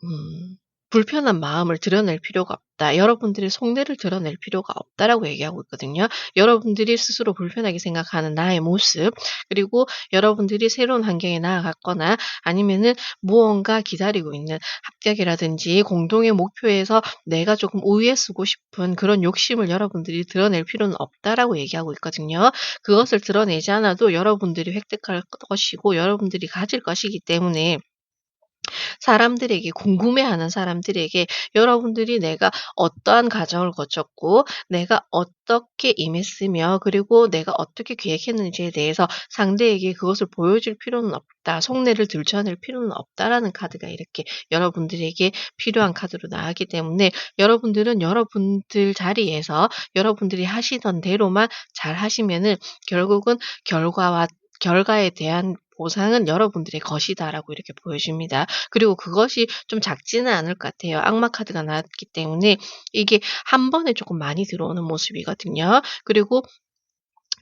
음 불편한 마음을 드러낼 필요가 없다. 여러분들의 속내를 드러낼 필요가 없다라고 얘기하고 있거든요. 여러분들이 스스로 불편하게 생각하는 나의 모습, 그리고 여러분들이 새로운 환경에 나아갔거나 아니면은 무언가 기다리고 있는 합격이라든지 공동의 목표에서 내가 조금 우위에 서고 싶은 그런 욕심을 여러분들이 드러낼 필요는 없다라고 얘기하고 있거든요. 그것을 드러내지 않아도 여러분들이 획득할 것이고 여러분들이 가질 것이기 때문에 사람들에게 궁금해하는 사람들에게 여러분들이 내가 어떠한 과정을 거쳤고 내가 어떻게 임했으며 그리고 내가 어떻게 계획했는지에 대해서 상대에게 그것을 보여줄 필요는 없다. 속내를 들춰낼 필요는 없다라는 카드가 이렇게 여러분들에게 필요한 카드로 나왔기 때문에 여러분들은 여러분들 자리에서 여러분들이 하시던 대로만 잘 하시면은 결국은 결과에 대한 보상은 여러분들의 것이다라고 이렇게 보여집니다. 그리고 그것이 좀 작지는 않을 것 같아요. 악마 카드가 나왔기 때문에 이게 한 번에 조금 많이 들어오는 모습이거든요. 그리고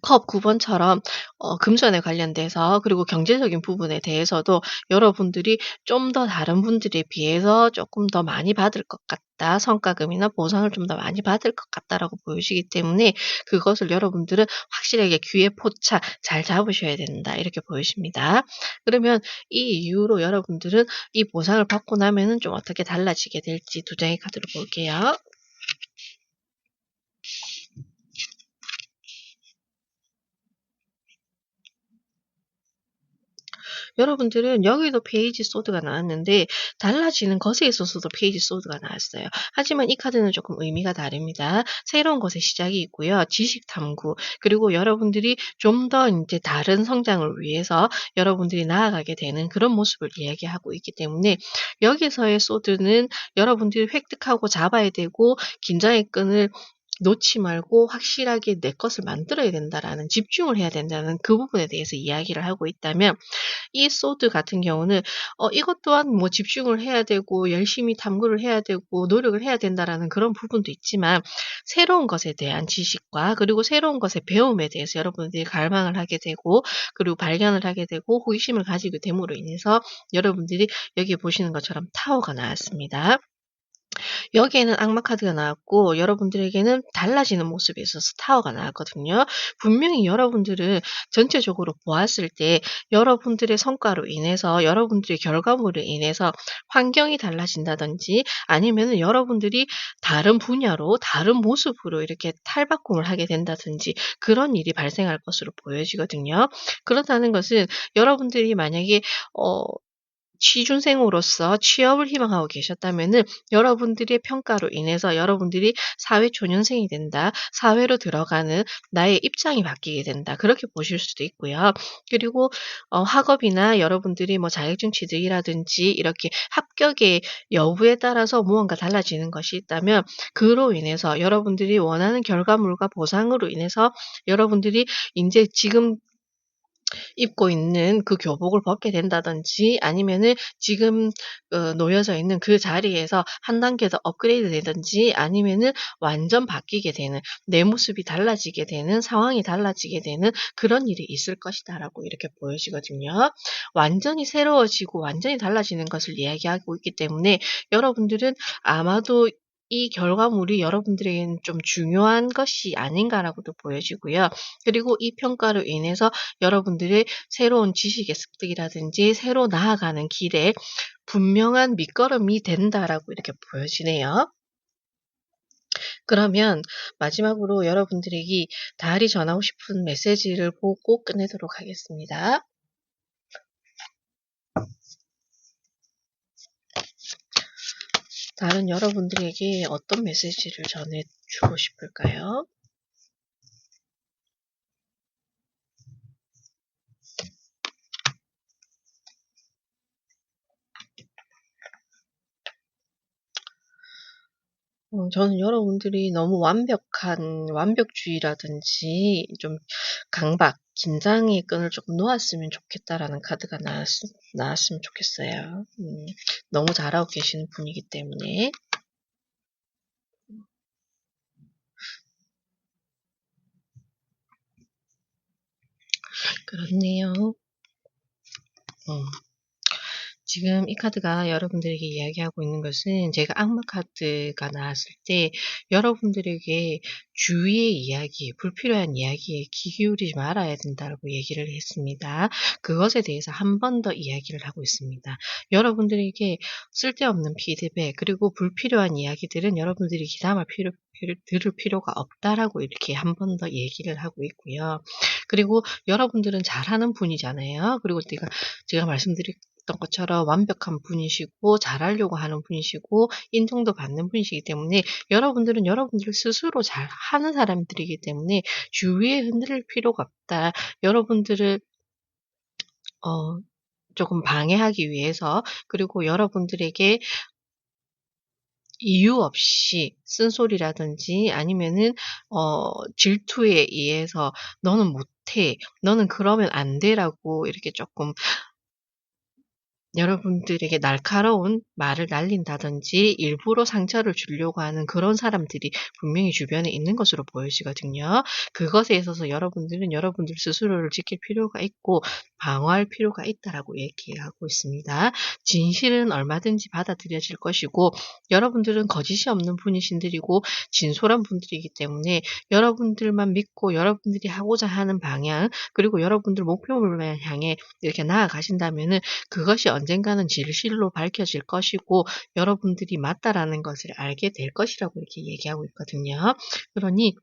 컵 9 번처럼 금전에 관련돼서 그리고 경제적인 부분에 대해서도 여러분들이 좀 더 다른 분들에 비해서 조금 더 많이 받을 것 같다. 성과금이나 보상을 좀 더 많이 받을 것 같다라고 보여지기 때문에 그것을 여러분들은 확실하게 귀에 포착 잘 잡으셔야 된다. 이렇게 보여집니다. 그러면 이 이후로 여러분들은 이 보상을 받고 나면은 좀 어떻게 달라지게 될지 두 장의 카드로 볼게요. 여러분들은 여기도 페이지 소드가 나왔는데 달라지는 것에 있어서도 페이지 소드가 나왔어요. 하지만 이 카드는 조금 의미가 다릅니다. 새로운 것의 시작이 있고요. 지식 탐구 그리고 여러분들이 좀 더 인제 다른 성장을 위해서 여러분들이 나아가게 되는 그런 모습을 이야기하고 있기 때문에 여기서의 소드는 여러분들이 획득하고 잡아야 되고 긴장의 끈을 놓지 말고 확실하게 '내 것을 만들어야 된다.'라는 집중을 해야 된다는 그 부분에 대해서 이야기를 하고 있다면 이 소드 같은 경우는 이것 또한 뭐 집중을 해야 되고 열심히 탐구를 해야 되고 노력을 해야 된다라는 그런 부분도 있지만 새로운 것에 대한 지식과 그리고 새로운 것의 배움에 대해서 여러분들이 갈망을 하게 되고 그리고 발견을 하게 되고 호기심을 가지게 됨으로 인해서 여러분들이 여기 보시는 것처럼 타워가 나왔습니다. 여기에는 악마 카드가 나왔고 여러분들에게는 달라지는 모습에 있어서 타워가 나왔거든요. 분명히 여러분들은 전체적으로 보았을 때 여러분들의 성과로 인해서 여러분들의 결과물로 인해서 환경이 달라진다든지 아니면은 여러분들이 다른 분야로 다른 모습으로 이렇게 탈바꿈을 하게 된다든지 그런 일이 발생할 것으로 보여지거든요. 그렇다는 것은 여러분들이 만약에 어 취준생으로서 취업을 희망하고 계셨다면은 여러분들의 평가로 인해서 여러분들이 사회 초년생이 된다. 사회로 들어가는 나의 입장이 바뀌게 된다. 그렇게 보실 수도 있고요. 그리고 학업이나 여러분들이 뭐 자격증 취득이라든지 이렇게 합격의 여부에 따라서 무언가 달라지는 것이 있다면 그로 인해서 여러분들이 원하는 결과물과 보상으로 인해서 여러분들이 인제 지금 입고 있는 그 교복을 벗게 된다든지 아니면은 지금 놓여져 있는 그 자리에서 한 단계 더 업그레이드 되든지 아니면은 완전 바뀌게 되는 내 모습이 달라지게 되는 상황이 달라지게 되는 그런 일이 있을 것이다라고 이렇게 보여지거든요. 완전히 새로워지고 완전히 달라지는 것을 이야기하고 있기 때문에 여러분들은 아마도 이 결과물이 여러분들에게는 좀 중요한 것이 아닌가라고도 보여지고요. 그리고 이 평가로 인해서 여러분들의 새로운 지식의 습득이라든지 새로 나아가는 길에 분명한 밑거름이 된다라고 이렇게 보여지네요. 그러면 마지막으로 여러분들에게 달이 전하고 싶은 메시지를 보고 끝내도록 하겠습니다. 달은 여러분들에게 어떤 메시지를 전해 주고 싶을까요? 저는 여러분들이 너무 완벽한 완벽주의라든지 좀 강박, 긴장의 끈을 조금 놓았으면 좋겠다라는 카드가 나왔으면 좋겠어요. 너무 잘하고 계시는 분이기 때문에. 그렇네요. 음. 지금 이 카드가 여러분들에게 이야기하고 있는 것은 제가 악마 카드가 나왔을 때 여러분들에게 주위의 이야기, 불필요한 이야기에 귀 기울이지 말아야 된다고 얘기를 했습니다. 그것에 대해서 한 번 더 이야기를 하고 있습니다. 여러분들에게 쓸데없는 피드백 그리고 불필요한 이야기들은 여러분들이 귀담아 들을 필요가 없다라고 이렇게 한 번 더 얘기를 하고 있고요. 그리고 여러분들은 잘하는 분이잖아요. 그리고 제가 말씀드렸던 것처럼 완벽한 분이시고 잘하려고 하는 분이시고 인정도 받는 분이시기 때문에 여러분들은 여러분들 스스로 잘하는 사람들이기 때문에 주위에 흔들릴 필요가 없다. 여러분들을 어 조금 방해하기 위해서 그리고 여러분들에게 이유 없이 쓴소리라든지 아니면은 질투에 의해서 "너는 못해. 너는 그러면 안 돼."라고 이렇게 조금 여러분들에게 날카로운 말을 날린다든지 일부러 상처를 주려고 하는 그런 사람들이 분명히 주변에 있는 것으로 보여지거든요. 그것에 있어서 여러분들은 여러분들 스스로를 지킬 필요가 있고 방어할 필요가 있다라고 얘기하고 있습니다. 진실은 얼마든지 받아들여질 것이고 여러분들은 거짓이 없는 분이신들이고 진솔한 분들이기 때문에 여러분들만 믿고 여러분들이 하고자 하는 방향 그리고 여러분들 목표물만 향해 이렇게 나아가신다면은 그것이 언젠가는 진실로 밝혀질 것이고 여러분들이 맞다라는 것을 알게 될 것이라고 이렇게 얘기하고 있거든요. 그러니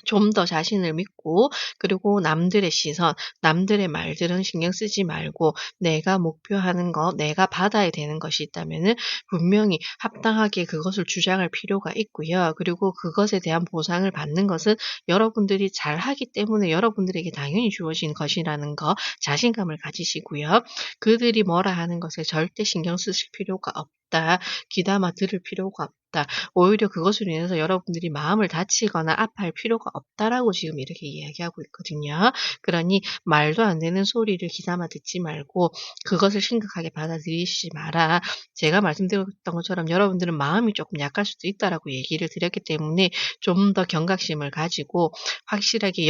좀 더 자신을 믿고 그리고 남들의 시선, 남들의 말들은 신경 쓰지 말고 내가 목표하는 것, 내가 받아야 되는 것이 있다면은 분명히 합당하게 그것을 주장할 필요가 있고요. 그리고 그것에 대한 보상을 받는 것은 여러분들이 잘하기 때문에 여러분들에게 당연히 주어진 것이라는 거 자신감을 가지시고요. 그들이 뭐라 하는 것에 절대 신경 쓰실 필요가 없다. 귀담아 들을 필요가 없다. 오히려 그것으로 인해서 여러분들이 마음을 다치거나 아파할 필요가 없다라고 지금 이렇게 이야기하고 있거든요. 그러니 말도 안 되는 소리를 귀담아 듣지 말고 그것을 심각하게 받아들이시지 마라. 제가 말씀드렸던 것처럼 여러분들은 마음이 조금 약할 수도 있다라고 얘기를 드렸기 때문에 좀 더 경각심을 가지고 확실하게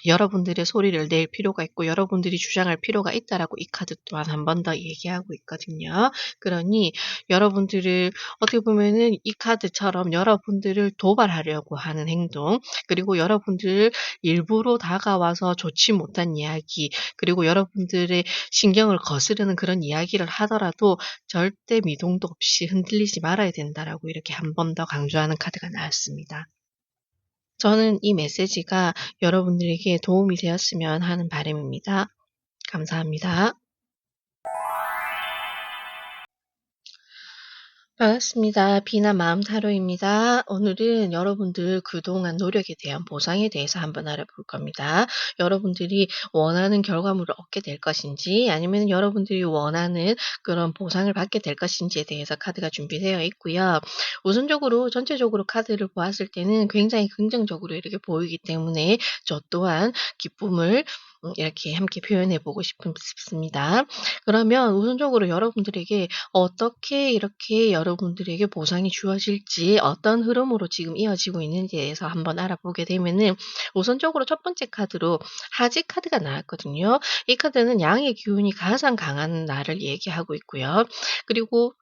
여러분들의 소리를 낼 필요가 있고 여러분들이 주장할 필요가 있다라고 이 카드 또한 한 번 더 얘기하고 있거든요. 그러니 여러분들을 어떻게 보면은 이 카드처럼 여러분들을 도발하려고 하는 행동, 그리고 여러분들을 일부러 다가와서 좋지 못한 이야기, 그리고 여러분들의 신경을 거스르는 그런 이야기를 하더라도 절대 미동도 없이 흔들리지 말아야 된다라고 이렇게 한 번 더 강조하는 카드가 나왔습니다. 저는 이 메시지가 여러분들에게 도움이 되었으면 하는 바람입니다. 감사합니다. 반갑습니다. 비나 마음 타로입니다. 오늘은 여러분들 그동안 노력에 대한 보상에 대해서 한번 알아볼 겁니다. 여러분들이 원하는 결과물을 얻게 될 것인지 아니면 여러분들이 원하는 그런 보상을 받게 될 것인지에 대해서 카드가 준비되어 있고요. 우선적으로 전체적으로 카드를 보았을 때는 굉장히 긍정적으로 이렇게 보이기 때문에 저 또한 기쁨을 이렇게 함께 표현해 보고 싶습니다. 그러면 우선적으로 여러분들에게 어떻게 이렇게 여러분들에게 보상이 주어질지 어떤 흐름으로 지금 이어지고 있는지에 대해서 한번 알아보게 되면은 우선적으로 첫 번째 카드로 하지 카드가 나왔거든요. 이 카드는 양의 기운이 가장 강한 날을 얘기하고 있고요. 그리고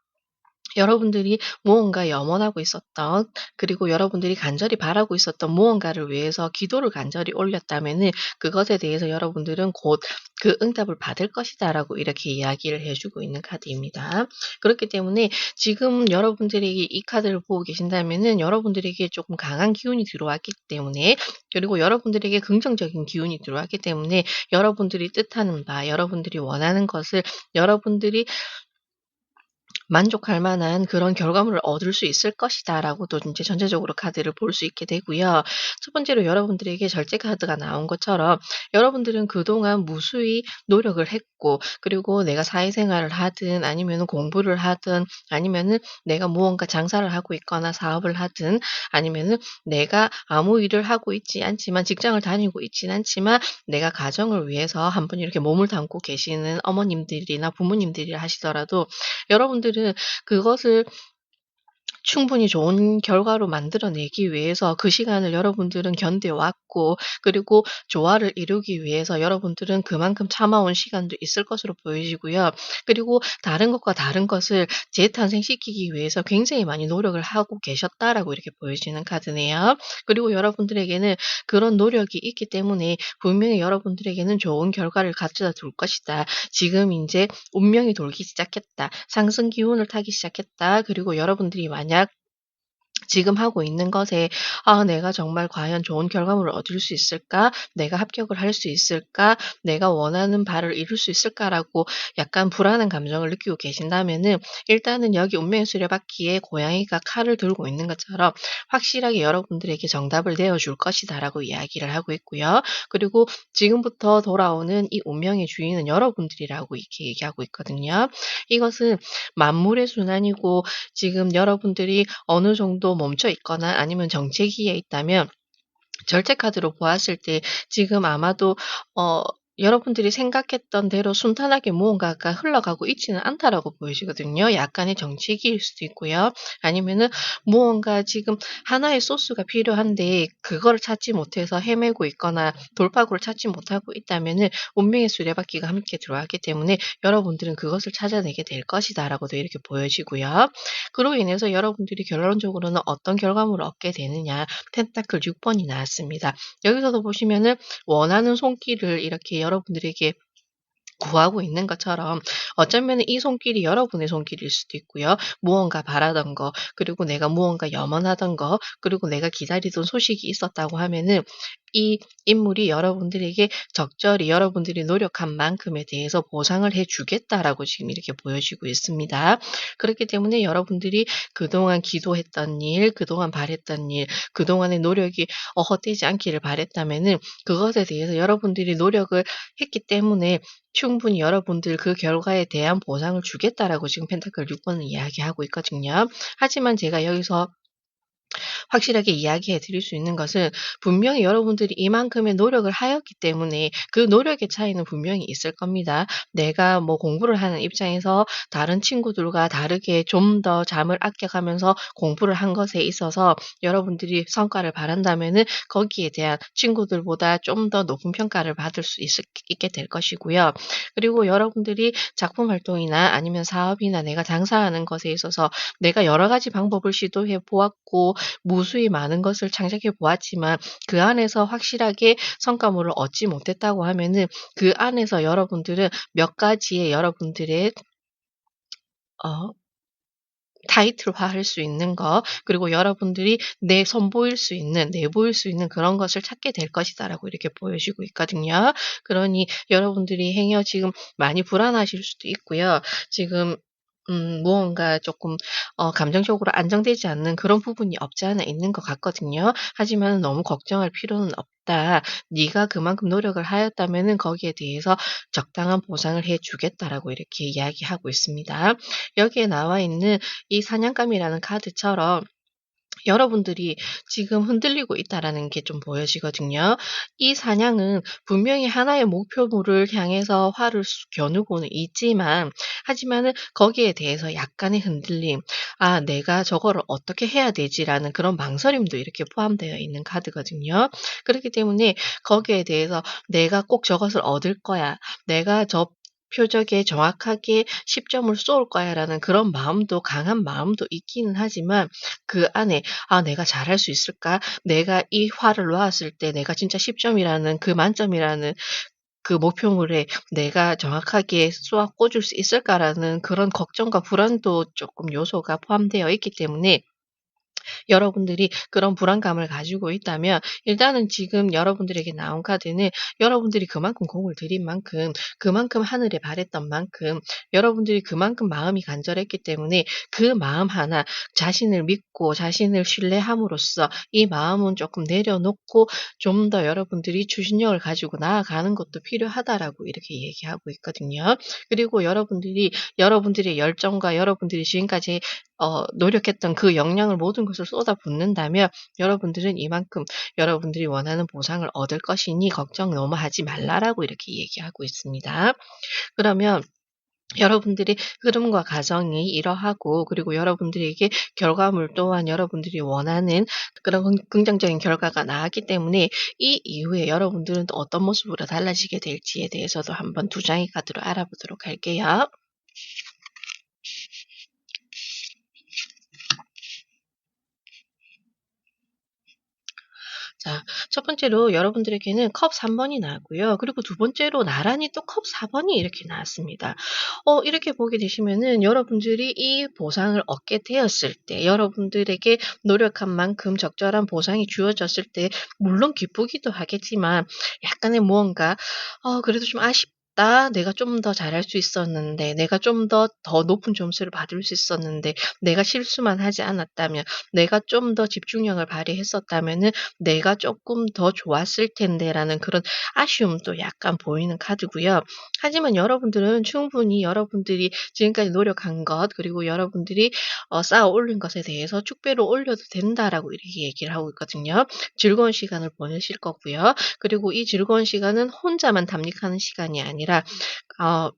여러분들이 무언가 염원하고 있었던 그리고 여러분들이 간절히 바라고 있었던 무언가를 위해서 기도를 간절히 올렸다면은 그것에 대해서 여러분들은 곧 그 응답을 받을 것이다라고 이렇게 이야기를 해 주고 있는 카드입니다. 그렇기 때문에 지금 여러분들이 이 카드를 보고 계신다면은 여러분들에게 조금 강한 기운이 들어왔기 때문에 그리고 여러분들에게 긍정적인 기운이 들어왔기 때문에 여러분들이 뜻하는 바, 여러분들이 원하는 것을 여러분들이 만족할 만한 그런 결과물을 얻을 수 있을 것이다라고도 인제 전체적으로 카드를 볼 수 있게 되고요. 첫 번째로 여러분들에게 절제 카드가 나온 것처럼 여러분들은 그동안 무수히 노력을 했고 그리고 내가 사회생활을 하든 아니면은 공부를 하든 아니면은 내가 무언가 장사를 하고 있거나 사업을 하든 아니면은 내가 아무 일을 하고 있지 않지만 직장을 다니고 있진 않지만 내가 가정을 위해서 한 번 이렇게 몸을 담고 계시는 어머님들이나 부모님들이라 하시더라도 여러분들은 그것을 충분히 좋은 결과로 만들어내기 위해서 그 시간을 여러분들은 견뎌왔고, 그리고 조화를 이루기 위해서 여러분들은 그만큼 참아온 시간도 있을 것으로 보여지고요. 그리고 다른 것과 다른 것을 재탄생시키기 위해서 굉장히 많이 노력을 하고 계셨다라고 이렇게 보여지는 카드네요. 그리고 여러분들에게는 그런 노력이 있기 때문에 분명히 여러분들에게는 좋은 결과를 가져다 줄 것이다. 지금 인제 운명이 돌기 시작했다. 상승 기운을 타기 시작했다. 그리고 여러분들이 만약 지금 하고 있는 것에 '아 내가 정말 과연 좋은 결과물을 얻을 수 있을까? 내가 합격을 할 수 있을까? 내가 원하는 바를 이룰 수 있을까?'라고 약간 불안한 감정을 느끼고 계신다면은, 일단은 여기 운명의 수레바퀴에 고양이가 칼을 들고 있는 것처럼 확실하게 여러분들에게 정답을 내어 줄 것이다라고 이야기를 하고 있고요. 그리고 지금부터 돌아오는 이 운명의 주인은 여러분들이라고 이렇게 얘기하고 있거든요. 이것은 만물의 순환이고, 지금 여러분들이 어느 정도 멈춰 있거나 아니면 정체기에 있다면, 절제 카드로 보았을 때 지금 아마도 여러분들이 생각했던 대로 순탄하게 무언가가 흘러가고 있지는 않다라고 보이시거든요. 약간의 정체기일 수도 있고요. 아니면은 무언가 지금 하나의 소스가 필요한데 그거를 찾지 못해서 헤매고 있거나 돌파구를 찾지 못하고 있다면은, 운명의 수레바퀴가 함께 들어왔기 때문에 여러분들은 그것을 찾아내게 될 것이다라고도 이렇게 보여지고요. 그로 인해서 여러분들이 결론적으로는 어떤 결과물을 얻게 되느냐, 펜타클 6 번이 나왔습니다. 여기서도 보시면은 원하는 손길을 이렇게 여러분들에게 구하고 있는 것처럼, 어쩌면은 이 손길이 여러분의 손길일 수도 있고요. 무언가 바라던 거, 그리고 내가 무언가 염원하던 거, 그리고 내가 기다리던 소식이 있었다고 하면은 이 인물이 여러분들에게 적절히 여러분들이 노력한 만큼에 대해서 보상을 해 주겠다라고 지금 이렇게 보여지고 있습니다. 그렇기 때문에 여러분들이 그동안 기도했던 일, 그동안 바랬던 일, 그동안의 노력이 헛되지 않기를 바랬다면은, 그것에 대해서 여러분들이 노력을 했기 때문에 충분히 여러분들 그 결과에 대한 보상을 주겠다라고 지금 펜타클 6 번은 이야기하고 있거든요. 하지만 제가 여기서 확실하게 이야기해 드릴 수 있는 것은, 분명히 여러분들이 이만큼의 노력을 하였기 때문에 그 노력의 차이는 분명히 있을 겁니다. 내가 뭐 공부를 하는 입장에서 다른 친구들과 다르게 좀 더 잠을 아껴가면서 공부를 한 것에 있어서 여러분들이 성과를 바란다면은, 거기에 대한 친구들보다 좀 더 높은 평가를 받을 수 있게 될 것이고요. 그리고 여러분들이 작품 활동이나 아니면 사업이나 내가 장사하는 것에 있어서 내가 여러 가지 방법을 시도해 보았고 무수히 많은 것을 창작해 보았지만 그 안에서 확실하게 성과물을 얻지 못했다고 하면은, 그 안에서 여러분들은 몇 가지의 여러분들의 어 타이틀화할 수 있는 거, 그리고 여러분들이 선보일 수 있는, 내보일 수 있는 그런 것을 찾게 될 것이다라고 이렇게 보여지고 있거든요. 그러니 여러분들이 행여 지금 많이 불안하실 수도 있고요. 지금 무언가 조금 감정적으로 안정되지 않는 그런 부분이 없지 않아 있는 것 같거든요. 하지만 너무 걱정할 필요는 없다. 네가 그만큼 노력을 하였다면은 거기에 대해서 적당한 보상을 해 주겠다라고 이렇게 이야기하고 있습니다. 여기에 나와 있는 이 사냥감이라는 카드처럼 여러분들이 지금 흔들리고 있다라는 게 좀 보여지거든요. 이 사냥은 분명히 하나의 목표물을 향해서 활을 겨누고는 있지만, 하지만은 거기에 대해서 약간의 흔들림, '아 내가 저거를 어떻게 해야 되지?'라는 그런 망설임도 이렇게 포함되어 있는 카드거든요. 그렇기 때문에 거기에 대해서 '내가 꼭 저것을 얻을 거야. 내가 저 표적에 정확하게 10 점을 쏠 거야.'라는 그런 마음도, 강한 마음도 있기는 하지만, 그 안에 '아 내가 잘할 수 있을까? 내가 이 활을 놓았을 때 내가 진짜 10 점이라는 그 만점이라는 그 목표물에 내가 정확하게 쏘아 꽂을 수 있을까?'라는 그런 걱정과 불안도 쪼끔 요소가 포함되어 있기 때문에, 여러분들이 그런 불안감을 가지고 있다면, 일단은 지금 여러분들에게 나온 카드는 여러분들이 그만큼 공을 들인 만큼, 그만큼 하늘에 바랬던 만큼, 여러분들이 그만큼 마음이 간절했기 때문에 그 마음 하나, 자신을 믿고 자신을 신뢰함으로써 이 마음은 조금 내려놓고 좀 더 여러분들이 추진력을 가지고 나아가는 것도 필요하다라고 이렇게 얘기하고 있거든요. 그리고 여러분들의 열정과 여러분들이 지금까지 노력했던 그 역량을, 모든 것을 쏟아붓는다면 여러분들은 이만큼 여러분들이 원하는 보상을 얻을 것이니 걱정 너무 하지 말라라고 이렇게 얘기하고 있습니다. 그러면 여러분들의 흐름과 가정이 이러하고, 그리고 여러분들에게 결과물 또한 여러분들이 원하는 그런 긍정적인 결과가 나왔기 때문에 이 이후에 여러분들은 또 어떤 모습으로 달라지게 될지에 대해서도 한번 두 장의 카드로 알아보도록 할게요. 자, 첫 번째로 여러분들에게는 컵 3번이 나왔고요. 그리고 두 번째로 나란히 또 컵 4번이 이렇게 나왔습니다. 이렇게 보게 되시면은 여러분들이 이 보상을 얻게 되었을 때, 여러분들에게 노력한 만큼 적절한 보상이 주어졌을 때, 물론 기쁘기도 하겠지만 약간의 무언가 그래도 좀 아쉽다. 내가 좀 더 잘할 수 있었는데, 내가 좀 더 높은 점수를 받을 수 있었는데, 내가 실수만 하지 않았다면, 내가 좀 더 집중력을 발휘했었다면은 내가 조금 더 좋았을 텐데라는 그런 아쉬움도 약간 보이는 카드고요. 하지만 여러분들은 충분히 여러분들이 지금까지 노력한 것, 그리고 여러분들이 쌓아 올린 것에 대해서 축배로 올려도 된다라고 이렇게 얘기를 하고 있거든요. 즐거운 시간을 보내실 거고요. 그리고 이 즐거운 시간은 혼자만 담력하는 시간이 아니라 어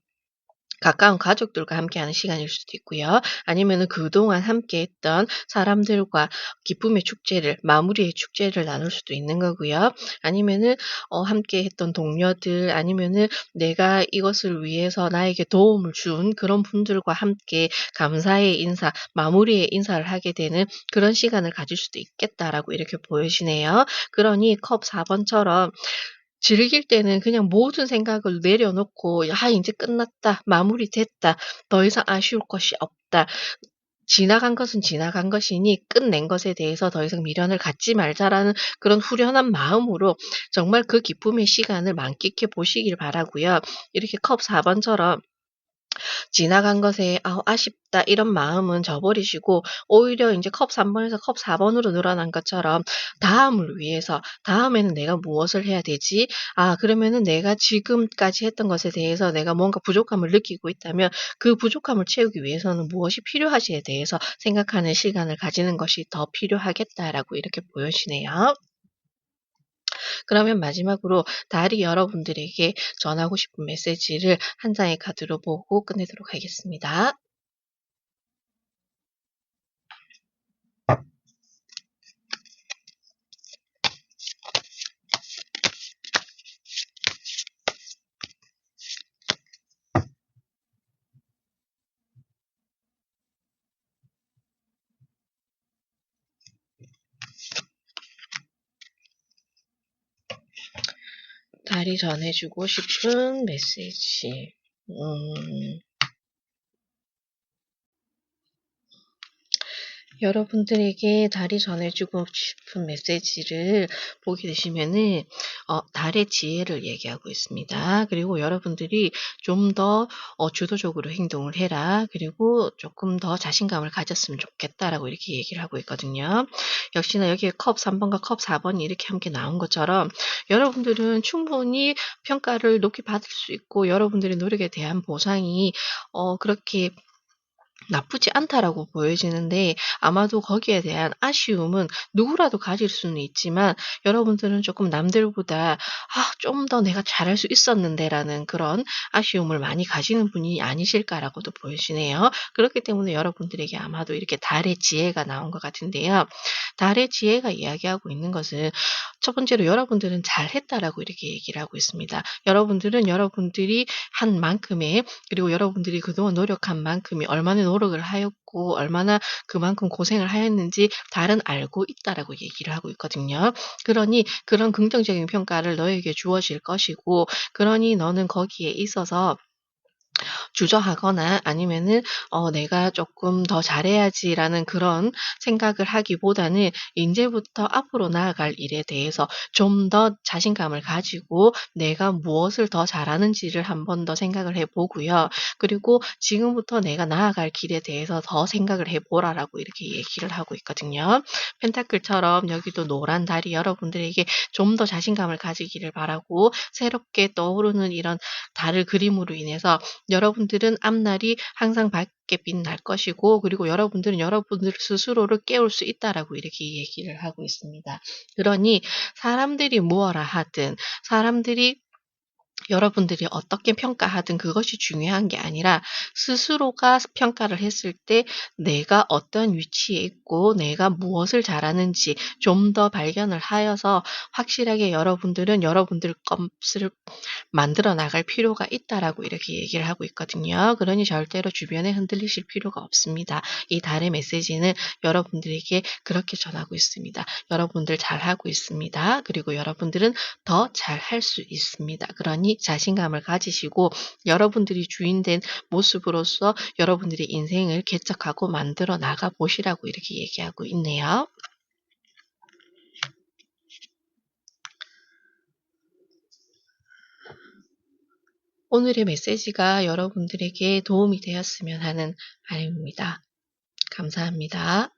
가까운 가족들과 함께하는 시간일 수도 있고요. 아니면은 그동안 함께했던 사람들과 기쁨의 축제를, 마무리의 축제를 나눌 수도 있는 거고요. 아니면은 함께했던 동료들, 아니면은 내가 이것을 위해서 나에게 도움을 준 그런 분들과 함께 감사의 인사, 마무리의 인사를 하게 되는 그런 시간을 가질 수도 있겠다라고 이렇게 보여지네요. 그러니 컵 4 번처럼 즐길 때는 그냥 모든 생각을 내려놓고 '아 인제 끝났다. 마무리됐다. 더 이상 아쉬울 것이 없다. 지나간 것은 지나간 것이니 끝낸 것에 대해서 더 이상 미련을 갖지 말자.'라는 그런 후련한 마음으로 정말 그 기쁨의 시간을 만끽해 보시길 바라고요. 이렇게 컵 4 번처럼 지나간 것에 '아 아쉽다.' 이런 마음은 저버리시고, 오히려 인제 컵 3 번에서 컵 4 번으로 늘어난 것처럼 다음을 위해서 '다음에는 내가 무엇을 해야 되지? 아 그러면은 내가 지금까지 했던 것에 대해서 내가 뭔가 부족함을 느끼고 있다면 그 부족함을 채우기 위해서는 무엇이 필요하지에 대해서 생각하는 시간을 가지는 것이 더 필요하겠다.'라고 이렇게 보여지네요. 그러면 마지막으로 달이 여러분들에게 전하고 싶은 메시지를 한 장의 카드로 보고 끝내도록 하겠습니다. 달이 전해주고 싶은 메시지. 음. 여러분들에게 달이 전해주고 싶은 메시지를 보게 되시면은 달의 지혜를 얘기하고 있습니다. 그리고 여러분들이 좀 더 주도적으로 행동을 해라. 그리고 조금 더 자신감을 가졌으면 좋겠다라고 이렇게 얘기를 하고 있거든요. 역시나 여기에 컵 3 번과 컵 4 번이 이렇게 함께 나온 것처럼 여러분들은 충분히 평가를 높게 받을 수 있고, 여러분들의 노력에 대한 보상이 그렇게 나쁘지 않다라고 보여지는데, 아마도 거기에 대한 아쉬움은 누구라도 가질 수는 있지만 여러분들은 조금 남들보다 '아 좀 더 내가 잘할 수 있었는데.'라는 그런 아쉬움을 많이 가지는 분이 아니실까라고도 보여지네요. 그렇기 때문에 여러분들에게 아마도 이렇게 달의 지혜가 나온 것 같은데요. 달의 지혜가 이야기하고 있는 것은 첫 번째로 여러분들은 "잘했다."라고 이렇게 얘기를 하고 있습니다. 여러분들은 여러분들이 한 만큼의, 그리고 여러분들이 그동안 노력한 만큼이 얼마나 노력을 하였고 얼마나 그만큼 고생을 하였는지 달은 알고 있다라고 얘기를 하고 있거든요. 그러니 그런 긍정적인 평가를 너에게 주어질 것이고, 그러니 너는 거기에 있어서 주저하거나 아니면은 '내가 조금 더 잘해야지.'라는 그런 생각을 하기보다는 인제부터 앞으로 나아갈 일에 대해서 좀 더 자신감을 가지고 내가 무엇을 더 잘하는지를 한 번 더 생각을 해 보고요. 그리고 "지금부터 내가 나아갈 길에 대해서 더 생각을 해 보라."라고 이렇게 얘기를 하고 있거든요. 펜타클처럼 여기도 노란 달이 여러분들에게 좀 더 자신감을 가지기를 바라고, 새롭게 떠오르는 이런 달을 그림으로 인해서 여러분들은 앞날이 항상 밝게 빛날 것이고, 그리고 여러분들은 여러분들 스스로를 깨울 수 있다라고 이렇게 얘기를 하고 있습니다. 그러니 사람들이 무엇라 하든, 사람들이 여러분들이 어떻게 평가하든 그것이 중요한 게 아니라 스스로가 평가를 했을 때 내가 어떤 위치에 있고 내가 무엇을 잘하는지 좀 더 발견을 하여서 확실하게 여러분들은 여러분들 것을 만들어 나갈 필요가 있다라고 이렇게 얘기를 하고 있거든요. 그러니 절대로 주변에 흔들리실 필요가 없습니다. 이 달의 메시지는 여러분들에게 그렇게 전하고 있습니다. 여러분들 잘하고 있습니다. 그리고 여러분들은 더 잘할 수 있습니다. 그러니 자신감을 가지시고 여러분들이 주인된 모습으로서 여러분들의 인생을 개척하고 만들어 나가 보시라고 이렇게 얘기하고 있네요. 오늘의 메시지가 여러분들에게 도움이 되었으면 하는 바람입니다. 감사합니다.